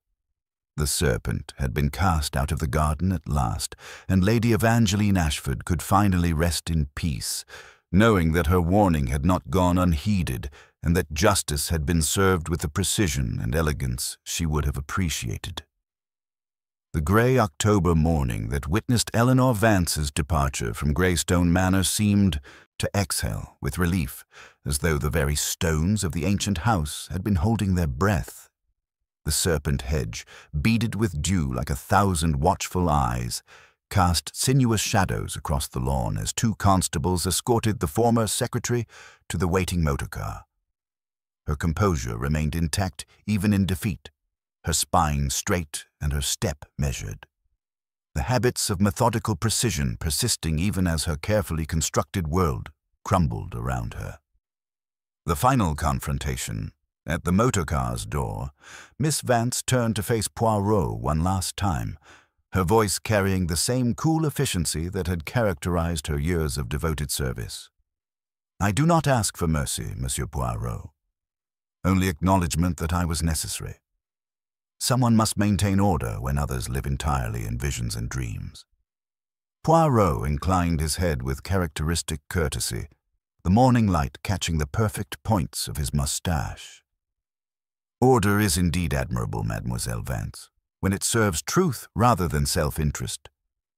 The serpent had been cast out of the garden at last, and Lady Evangeline Ashford could finally rest in peace, knowing that her warning had not gone unheeded and that justice had been served with the precision and elegance she would have appreciated. The grey October morning that witnessed Eleanor Vance's departure from Greystone Manor seemed to exhale with relief, as though the very stones of the ancient house had been holding their breath. The serpent hedge, beaded with dew like 1,000 watchful eyes, cast sinuous shadows across the lawn as two constables escorted the former secretary to the waiting motorcar. Her composure remained intact even in defeat, her spine straight and her step measured. The habits of methodical precision persisting even as her carefully constructed world crumbled around her. The final confrontation. At the motorcar's door, Miss Vance turned to face Poirot one last time, her voice carrying the same cool efficiency that had characterized her years of devoted service. I do not ask for mercy, Monsieur Poirot. Only acknowledgement that I was necessary. Someone must maintain order when others live entirely in visions and dreams. Poirot inclined his head with characteristic courtesy, the morning light catching the perfect points of his moustache. Order is indeed admirable, Mademoiselle Vance, when it serves truth rather than self-interest.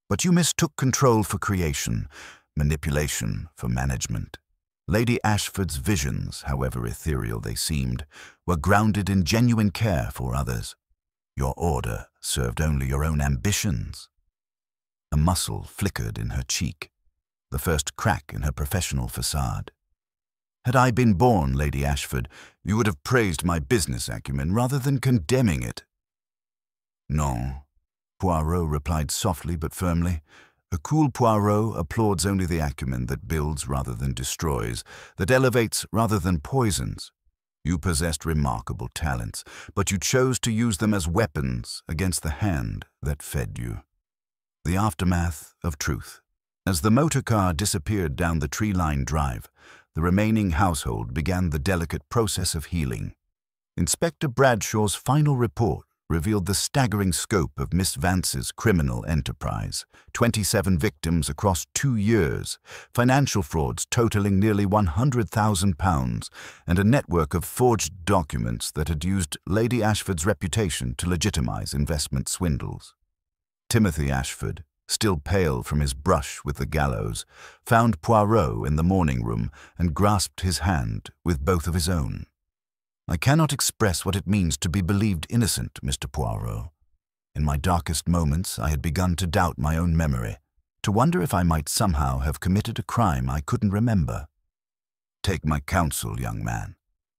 But you mistook control for creation, manipulation for management. Lady Ashford's visions, however ethereal they seemed, were grounded in genuine care for others. Your order served only your own ambitions. A muscle flickered in her cheek, the first crack in her professional facade. Had I been born, Lady Ashford, you would have praised my business acumen rather than condemning it. Non, Poirot replied softly but firmly. Hercule Poirot applauds only the acumen that builds rather than destroys, that elevates rather than poisons. You possessed remarkable talents, but you chose to use them as weapons against the hand that fed you. The aftermath of truth. As the motor car disappeared down the tree-lined drive, the remaining household began the delicate process of healing. Inspector Bradshaw's final report revealed the staggering scope of Miss Vance's criminal enterprise. 27 victims across 2 years, financial frauds totaling nearly £100,000, and a network of forged documents that had used Lady Ashford's reputation to legitimize investment swindles. Timothy Ashford, still pale from his brush with the gallows, found Poirot in the morning room and grasped his hand with both of his own. I cannot express what it means to be believed innocent, Mr. Poirot. In my darkest moments, I had begun to doubt my own memory, to wonder if I might somehow have committed a crime I couldn't remember. Take my counsel, young man,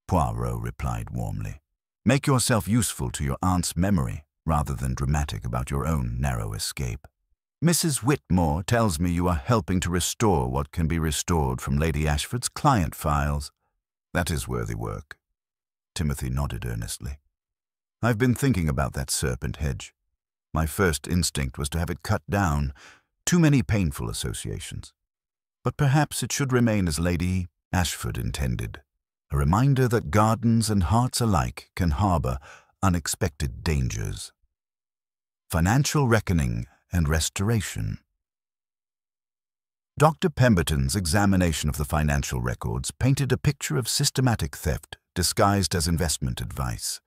Poirot replied warmly. Make yourself useful to your aunt's memory, rather than dramatic about your own narrow escape. Mrs. Whitmore tells me you are helping to restore what can be restored from Lady Ashford's client files. That is worthy work. Timothy nodded earnestly. I've been thinking about that serpent hedge. My first instinct was to have it cut down. Too many painful associations. But perhaps it should remain as Lady Ashford intended. A reminder that gardens and hearts alike can harbor unexpected dangers. Financial reckoning and restoration. Dr. Pemberton's examination of the financial records painted a picture of systematic theft disguised as investment advice.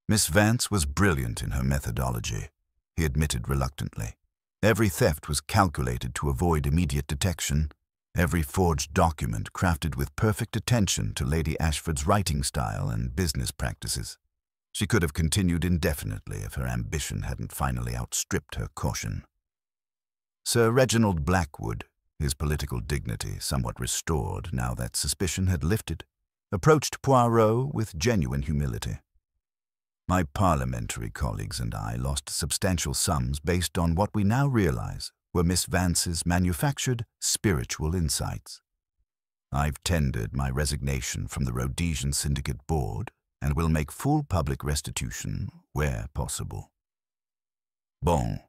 Miss Vance was brilliant in her methodology, he admitted reluctantly. Every theft was calculated to avoid immediate detection, every forged document crafted with perfect attention to Lady Ashford's writing style and business practices. She could have continued indefinitely if her ambition hadn't finally outstripped her caution. Sir Reginald Blackwood, his political dignity somewhat restored now that suspicion had lifted, approached Poirot with genuine humility. My parliamentary colleagues and I lost substantial sums based on what we now realize were Miss Vance's manufactured spiritual insights. I've tendered my resignation from the Rhodesian Syndicate Board and will make full public restitution where possible. Bon,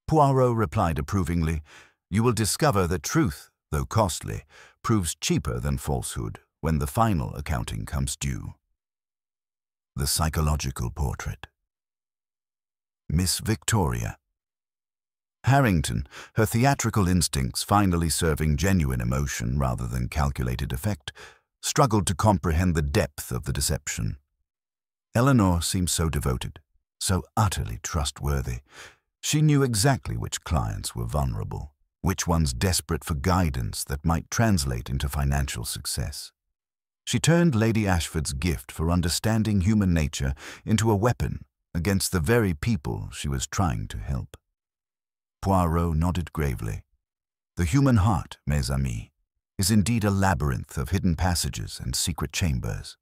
Poirot replied approvingly. You will discover that truth, though costly, proves cheaper than falsehood when the final accounting comes due. The psychological portrait. Miss Victoria. Harrington, her theatrical instincts finally serving genuine emotion rather than calculated effect, struggled to comprehend the depth of the deception. Eleanor seemed so devoted, so utterly trustworthy. She knew exactly which clients were vulnerable, which ones desperate for guidance that might translate into financial success. She turned Lady Ashford's gift for understanding human nature into a weapon against the very people she was trying to help. Poirot nodded gravely. The human heart, mes amis, is indeed a labyrinth of hidden passages and secret chambers.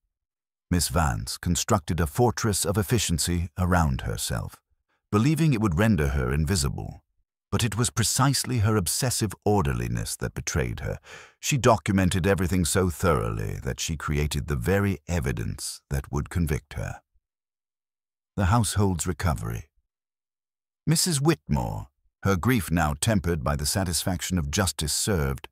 Miss Vance constructed a fortress of efficiency around herself, believing it would render her invisible. But it was precisely her obsessive orderliness that betrayed her. She documented everything so thoroughly that she created the very evidence that would convict her. The household's recovery. Mrs. Whitmore, her grief now tempered by the satisfaction of justice served,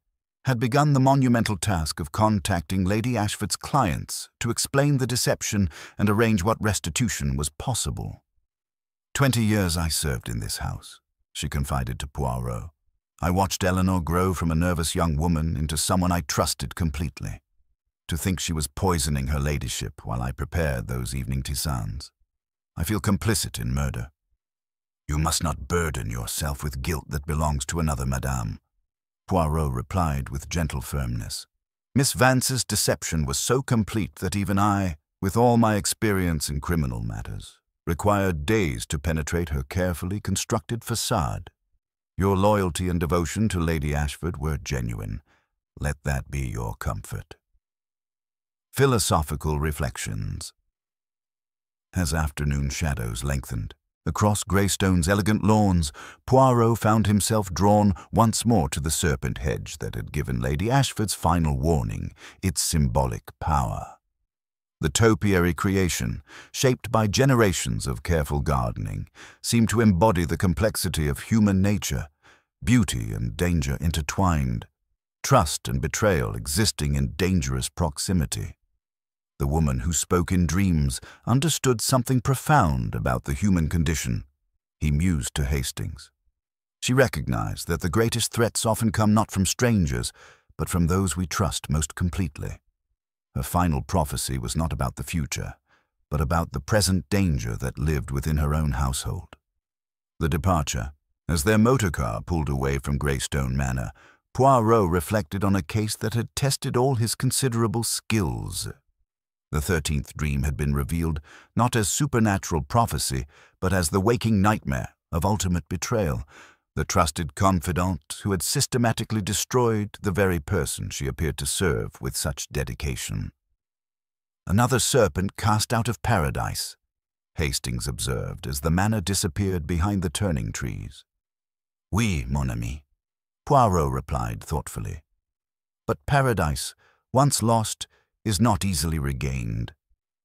had begun the monumental task of contacting Lady Ashford's clients to explain the deception and arrange what restitution was possible. 20 years I served in this house, she confided to Poirot. I watched Eleanor grow from a nervous young woman into someone I trusted completely. To think she was poisoning her ladyship while I prepared those evening tisanes. I feel complicit in murder. You must not burden yourself with guilt that belongs to another, madame, Poirot replied with gentle firmness. Miss Vance's deception was so complete that even I, with all my experience in criminal matters, required days to penetrate her carefully constructed facade. Your loyalty and devotion to Lady Ashford were genuine. Let that be your comfort. Philosophical Reflections. As afternoon shadows lengthened, across Greystone's elegant lawns, Poirot found himself drawn once more to the serpent hedge that had given Lady Ashford's final warning its symbolic power. The topiary creation, shaped by generations of careful gardening, seemed to embody the complexity of human nature, beauty and danger intertwined, trust and betrayal existing in dangerous proximity. The woman who spoke in dreams understood something profound about the human condition, he mused to Hastings. She recognized that the greatest threats often come not from strangers, but from those we trust most completely. Her final prophecy was not about the future, but about the present danger that lived within her own household. The departure. As their motor car pulled away from Greystone Manor, Poirot reflected on a case that had tested all his considerable skills. The 13th dream had been revealed not as supernatural prophecy, but as the waking nightmare of ultimate betrayal, the trusted confidant who had systematically destroyed the very person she appeared to serve with such dedication. Another serpent cast out of paradise, Hastings observed as the manor disappeared behind the turning trees. Oui, mon ami, Poirot replied thoughtfully. But paradise, once lost, is not easily regained.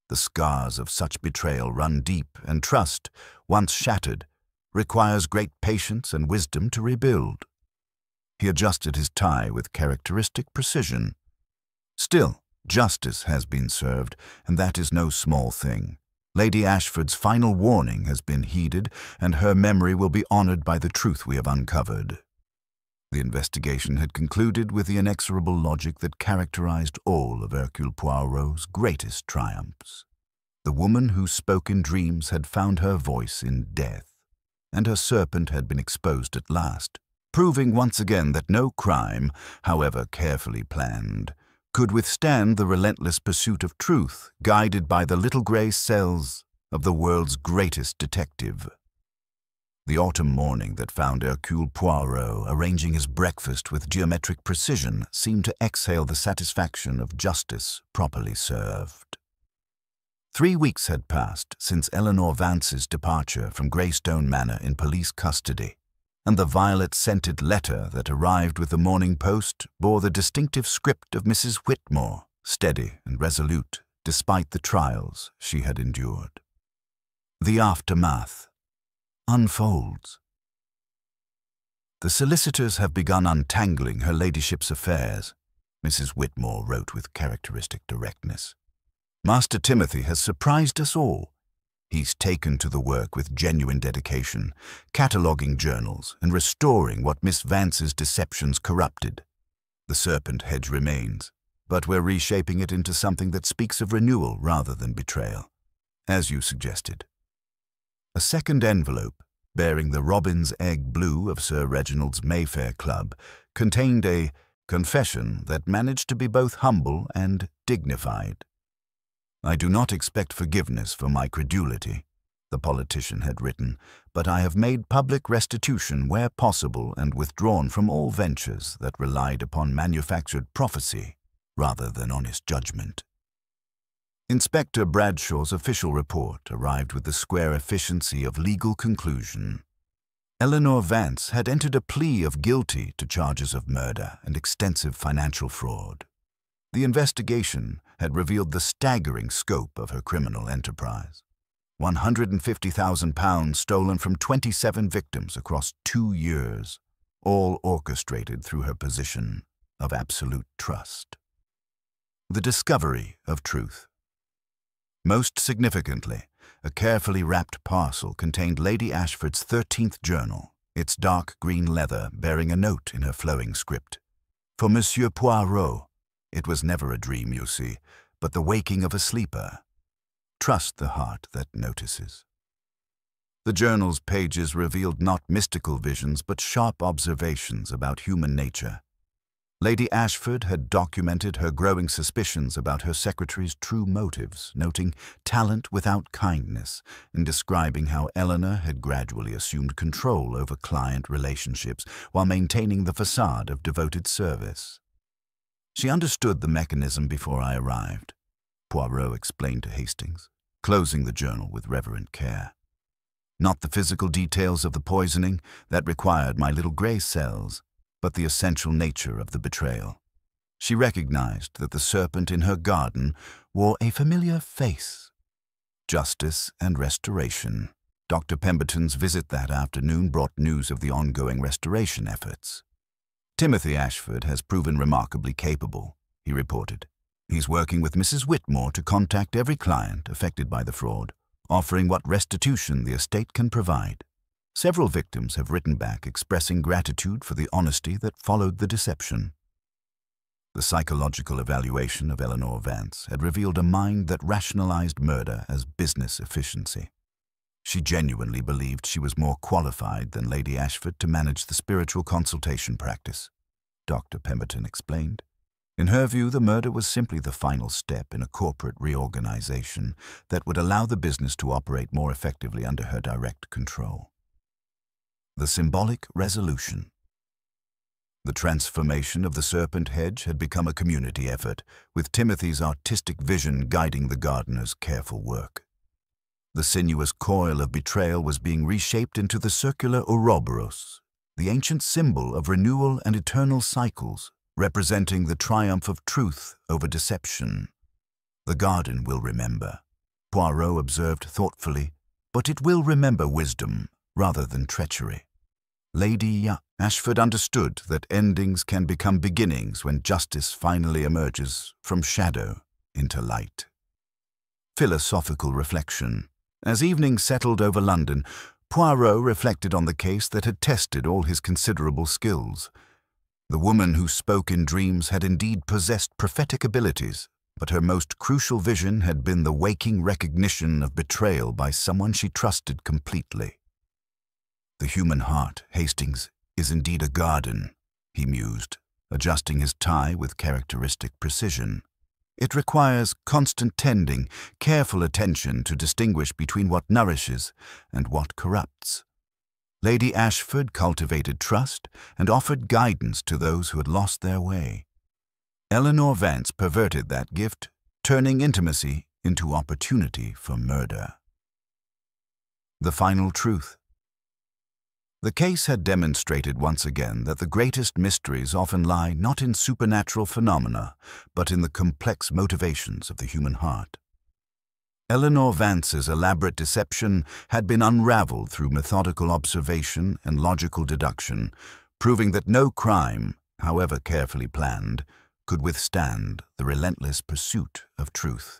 The scars of such betrayal run deep, and trust, once shattered, requires great patience and wisdom to rebuild. He adjusted his tie with characteristic precision. Still, justice has been served, and that is no small thing. Lady Ashford's final warning has been heeded, and her memory will be honored by the truth we have uncovered. The investigation had concluded with the inexorable logic that characterized all of Hercule Poirot's greatest triumphs. The woman who spoke in dreams had found her voice in death, and her serpent had been exposed at last, proving once again that no crime, however carefully planned, could withstand the relentless pursuit of truth, guided by the little grey cells of the world's greatest detective. The autumn morning that found Hercule Poirot arranging his breakfast with geometric precision seemed to exhale the satisfaction of justice properly served. 3 weeks had passed since Eleanor Vance's departure from Greystone Manor in police custody, and the violet-scented letter that arrived with the morning post bore the distinctive script of Mrs. Whitmore, steady and resolute despite the trials she had endured. The aftermath unfolds. The solicitors have begun untangling her ladyship's affairs, Mrs. Whitmore wrote with characteristic directness. Master Timothy has surprised us all. He's taken to the work with genuine dedication, cataloguing journals and restoring what Miss Vance's deceptions corrupted. The serpent hedge remains, but we're reshaping it into something that speaks of renewal rather than betrayal, as you suggested. A second envelope, bearing the robin's egg blue of Sir Reginald's Mayfair Club, contained a confession that managed to be both humble and dignified. I do not expect forgiveness for my credulity, the politician had written, but I have made public restitution where possible and withdrawn from all ventures that relied upon manufactured prophecy rather than honest judgment. Inspector Bradshaw's official report arrived with the square efficiency of legal conclusion. Eleanor Vance had entered a plea of guilty to charges of murder and extensive financial fraud. The investigation had revealed the staggering scope of her criminal enterprise. £150,000 stolen from 27 victims across 2 years, all orchestrated through her position of absolute trust. The discovery of truth. Most significantly, a carefully wrapped parcel contained Lady Ashford's 13th journal, its dark green leather bearing a note in her flowing script. For Monsieur Poirot, it was never a dream, you see, but the waking of a sleeper. Trust the heart that notices. The journal's pages revealed not mystical visions, but sharp observations about human nature. Lady Ashford had documented her growing suspicions about her secretary's true motives, noting talent without kindness, and describing how Eleanor had gradually assumed control over client relationships while maintaining the facade of devoted service. She understood the mechanism before I arrived, Poirot explained to Hastings, closing the journal with reverent care. Not the physical details of the poisoning that required my little grey cells, but the essential nature of the betrayal. She recognized that the serpent in her garden wore a familiar face. Justice and restoration. Dr. Pemberton's visit that afternoon brought news of the ongoing restoration efforts. Timothy Ashford has proven remarkably capable, he reported. He's working with Mrs. Whitmore to contact every client affected by the fraud, offering what restitution the estate can provide. Several victims have written back expressing gratitude for the honesty that followed the deception. The psychological evaluation of Eleanor Vance had revealed a mind that rationalized murder as business efficiency. She genuinely believed she was more qualified than Lady Ashford to manage the spiritual consultation practice, Dr. Pemberton explained. In her view, the murder was simply the final step in a corporate reorganization that would allow the business to operate more effectively under her direct control. The symbolic resolution. The transformation of the serpent hedge had become a community effort, with Timothy's artistic vision guiding the gardener's careful work. The sinuous coil of betrayal was being reshaped into the circular Ouroboros, the ancient symbol of renewal and eternal cycles, representing the triumph of truth over deception. The garden will remember, Poirot observed thoughtfully, but it will remember wisdom rather than treachery. Lady Ashford understood that endings can become beginnings when justice finally emerges from shadow into light. Philosophical reflection. As evening settled over London, Poirot reflected on the case that had tested all his considerable skills. The woman who spoke in dreams had indeed possessed prophetic abilities, but her most crucial vision had been the waking recognition of betrayal by someone she trusted completely. The human heart, Hastings, is indeed a garden, he mused, adjusting his tie with characteristic precision. It requires constant tending, careful attention to distinguish between what nourishes and what corrupts. Lady Ashford cultivated trust and offered guidance to those who had lost their way. Eleanor Vance perverted that gift, turning intimacy into opportunity for murder. The final truth. The case had demonstrated once again that the greatest mysteries often lie not in supernatural phenomena, but in the complex motivations of the human heart. Eleanor Vance's elaborate deception had been unraveled through methodical observation and logical deduction, proving that no crime, however carefully planned, could withstand the relentless pursuit of truth.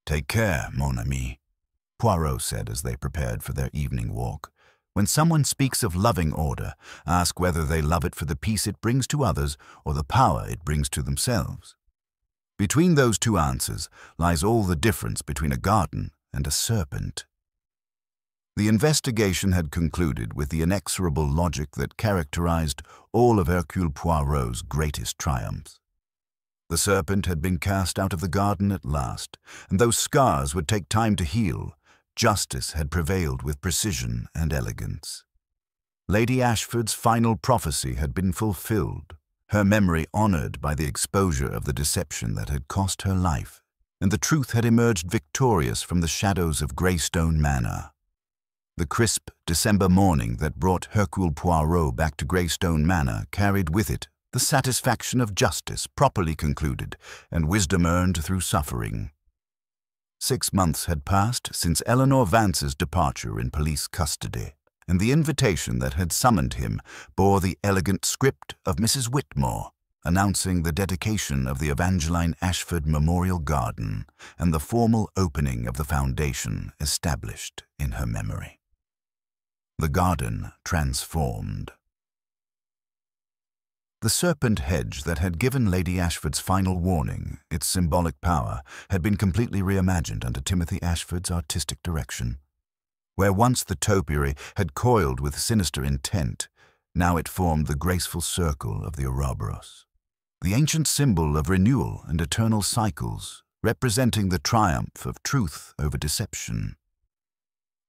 "Take care, mon ami," Poirot said as they prepared for their evening walk. "When someone speaks of loving order, ask whether they love it for the peace it brings to others or the power it brings to themselves. Between those two answers lies all the difference between a garden and a serpent." The investigation had concluded with the inexorable logic that characterized all of Hercule Poirot's greatest triumphs. The serpent had been cast out of the garden at last, and though scars would take time to heal, justice had prevailed with precision and elegance. Lady Ashford's final prophecy had been fulfilled, her memory honored by the exposure of the deception that had cost her life, and the truth had emerged victorious from the shadows of Greystone Manor. The crisp December morning that brought Hercule Poirot back to Greystone Manor carried with it the satisfaction of justice properly concluded and wisdom earned through suffering. 6 months had passed since Eleanor Vance's departure in police custody, and the invitation that had summoned him bore the elegant script of Mrs. Whitmore, announcing the dedication of the Evangeline Ashford Memorial Garden and the formal opening of the foundation established in her memory. The garden transformed. The serpent hedge that had given Lady Ashford's final warning its symbolic power had been completely reimagined under Timothy Ashford's artistic direction. Where once the topiary had coiled with sinister intent, now it formed the graceful circle of the Ouroboros, the ancient symbol of renewal and eternal cycles, representing the triumph of truth over deception.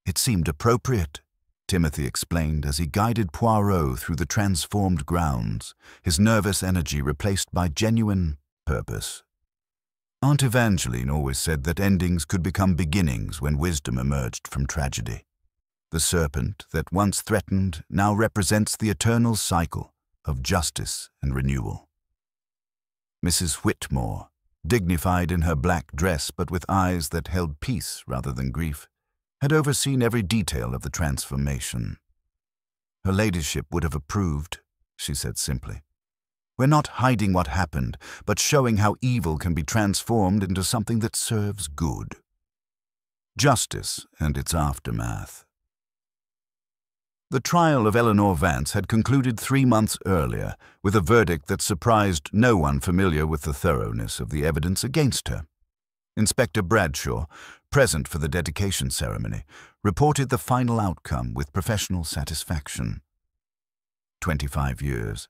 It seemed appropriate, Timothy explained as he guided Poirot through the transformed grounds, his nervous energy replaced by genuine purpose. Aunt Evangeline always said that endings could become beginnings when wisdom emerged from tragedy. The serpent that once threatened now represents the eternal cycle of justice and renewal. Mrs. Whitmore, dignified in her black dress but with eyes that held peace rather than grief, had overseen every detail of the transformation. Her ladyship would have approved, she said simply. We're not hiding what happened, but showing how evil can be transformed into something that serves good. Justice and its aftermath. The trial of Eleanor Vance had concluded 3 months earlier, with a verdict that surprised no one familiar with the thoroughness of the evidence against her. Inspector Bradshaw, present for the dedication ceremony, reported the final outcome with professional satisfaction. 25 years,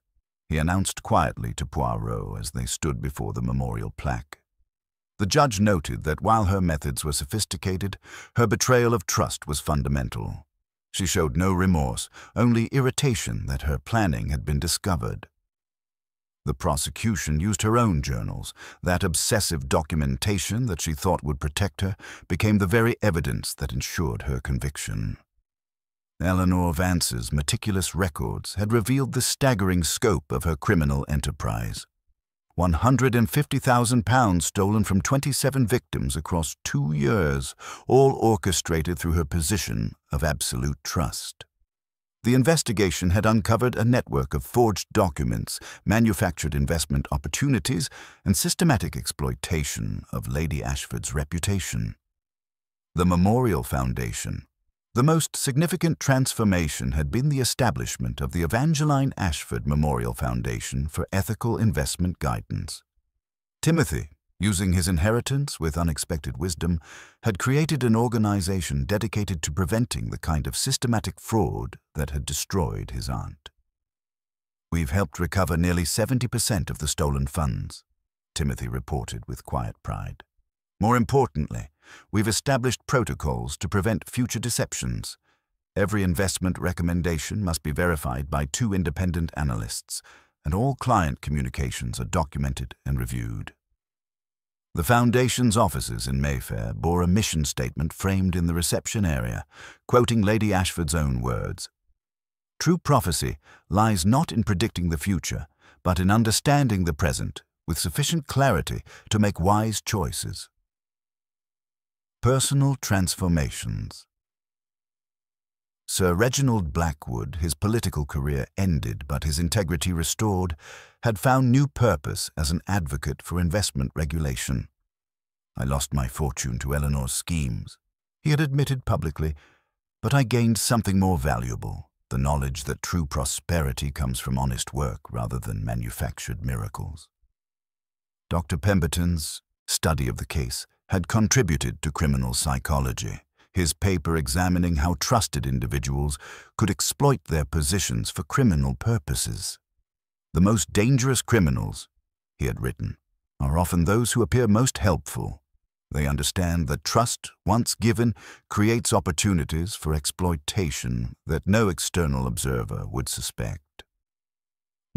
he announced quietly to Poirot as they stood before the memorial plaque. The judge noted that while her methods were sophisticated, her betrayal of trust was fundamental. She showed no remorse, only irritation that her planning had been discovered. The prosecution used her own journals. That obsessive documentation that she thought would protect her became the very evidence that ensured her conviction. Eleanor Vance's meticulous records had revealed the staggering scope of her criminal enterprise. £150,000 stolen from 27 victims across 2 years, all orchestrated through her position of absolute trust. The investigation had uncovered a network of forged documents, manufactured investment opportunities, and systematic exploitation of Lady Ashford's reputation. The Memorial Foundation. The most significant transformation had been the establishment of the Evangeline Ashford Memorial Foundation for Ethical Investment Guidance. Timothy, using his inheritance with unexpected wisdom, had created an organization dedicated to preventing the kind of systematic fraud that had destroyed his aunt. We've helped recover nearly 70% of the stolen funds, Timothy reported with quiet pride. More importantly, we've established protocols to prevent future deceptions. Every investment recommendation must be verified by 2 independent analysts, and all client communications are documented and reviewed. The Foundation's offices in Mayfair bore a mission statement framed in the reception area, quoting Lady Ashford's own words. True prophecy lies not in predicting the future, but in understanding the present with sufficient clarity to make wise choices. Personal transformations. Sir Reginald Blackwood, his political career ended but his integrity restored, had found new purpose as an advocate for investment regulation. I lost my fortune to Eleanor's schemes, he had admitted publicly, but I gained something more valuable, the knowledge that true prosperity comes from honest work rather than manufactured miracles. Dr. Pemberton's study of the case had contributed to criminal psychology, his paper examining how trusted individuals could exploit their positions for criminal purposes. The most dangerous criminals, he had written, are often those who appear most helpful. They understand that trust, once given, creates opportunities for exploitation that no external observer would suspect.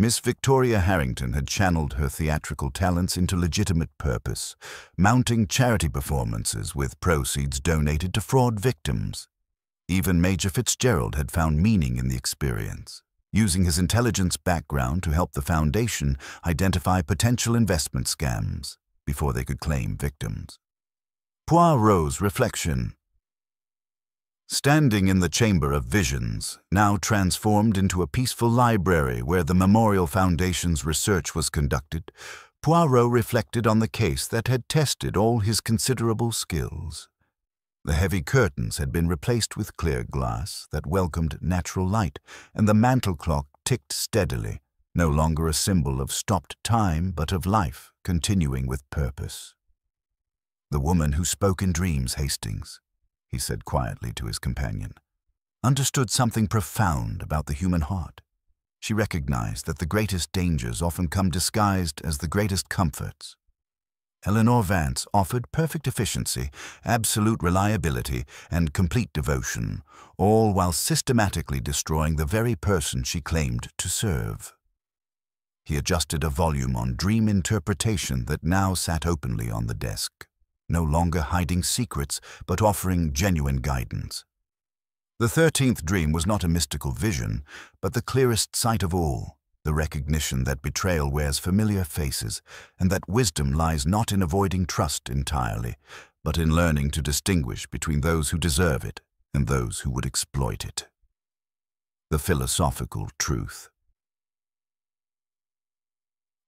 Miss Victoria Harrington had channeled her theatrical talents into legitimate purpose, mounting charity performances with proceeds donated to fraud victims. Even Major Fitzgerald had found meaning in the experience, using his intelligence background to help the Foundation identify potential investment scams before they could claim victims. Poirot's reflection. Standing in the Chamber of Visions, now transformed into a peaceful library where the Memorial Foundation's research was conducted, Poirot reflected on the case that had tested all his considerable skills. The heavy curtains had been replaced with clear glass that welcomed natural light, and the mantel clock ticked steadily, no longer a symbol of stopped time but of life continuing with purpose. "The woman who spoke in dreams, Hastings," he said quietly to his companion, "understood something profound about the human heart. She recognized that the greatest dangers often come disguised as the greatest comforts. Eleanor Vance offered perfect efficiency, absolute reliability, and complete devotion, all while systematically destroying the very person she claimed to serve." He adjusted a volume on dream interpretation that now sat openly on the desk, no longer hiding secrets, but offering genuine guidance. The 13th dream was not a mystical vision, but the clearest sight of all, the recognition that betrayal wears familiar faces, and that wisdom lies not in avoiding trust entirely, but in learning to distinguish between those who deserve it and those who would exploit it. The philosophical truth.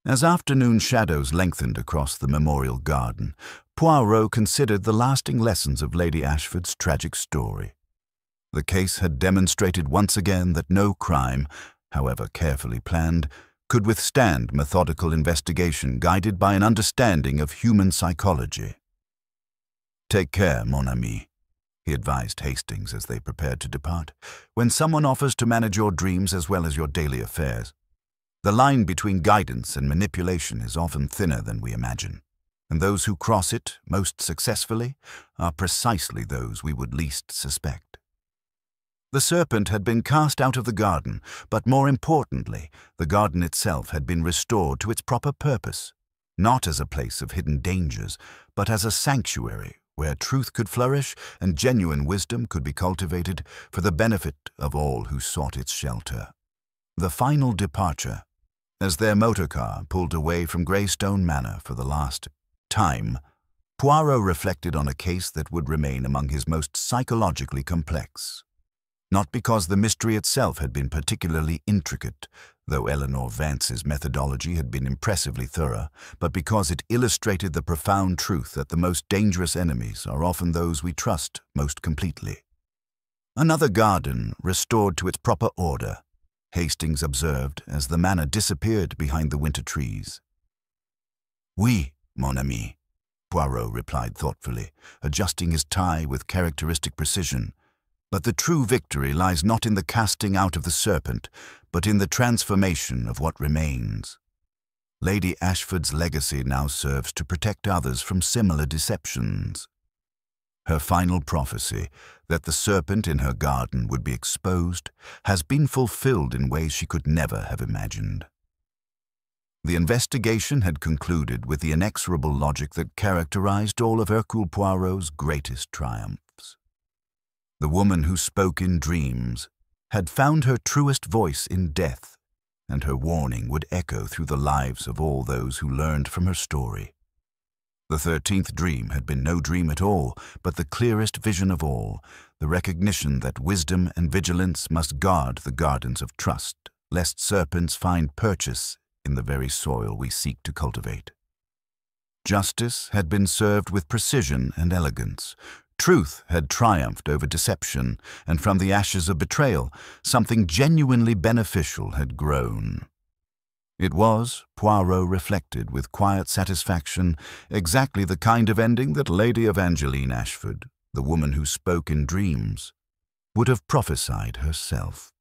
As afternoon shadows lengthened across the memorial garden, Poirot considered the lasting lessons of Lady Ashford's tragic story. The case had demonstrated once again that no crime, however carefully planned, could withstand methodical investigation guided by an understanding of human psychology. "Take care, mon ami," he advised Hastings as they prepared to depart. "When someone offers to manage your dreams as well as your daily affairs, the line between guidance and manipulation is often thinner than we imagine, and those who cross it most successfully are precisely those we would least suspect." The serpent had been cast out of the garden, but more importantly, the garden itself had been restored to its proper purpose, not as a place of hidden dangers, but as a sanctuary where truth could flourish and genuine wisdom could be cultivated for the benefit of all who sought its shelter. The final departure. As their motorcar pulled away from Greystone Manor for the last time, Poirot reflected on a case that would remain among his most psychologically complex. Not because the mystery itself had been particularly intricate, though Eleanor Vance's methodology had been impressively thorough, but because it illustrated the profound truth that the most dangerous enemies are often those we trust most completely. Another garden restored to its proper order, Hastings observed as the manor disappeared behind the winter trees. "Oui, mon ami," Poirot replied thoughtfully, adjusting his tie with characteristic precision. "But the true victory lies not in the casting out of the serpent, but in the transformation of what remains. Lady Ashford's legacy now serves to protect others from similar deceptions. Her final prophecy, that the serpent in her garden would be exposed, has been fulfilled in ways she could never have imagined." The investigation had concluded with the inexorable logic that characterized all of Hercule Poirot's greatest triumphs. The woman who spoke in dreams had found her truest voice in death, and her warning would echo through the lives of all those who learned from her story. The 13th dream had been no dream at all, but the clearest vision of all, the recognition that wisdom and vigilance must guard the gardens of trust, lest serpents find purchase in the very soil we seek to cultivate. Justice had been served with precision and elegance. Truth had triumphed over deception, and from the ashes of betrayal, something genuinely beneficial had grown. It was, Poirot reflected with quiet satisfaction, exactly the kind of ending that Lady Evangeline Ashford, the woman who spoke in dreams, would have prophesied herself.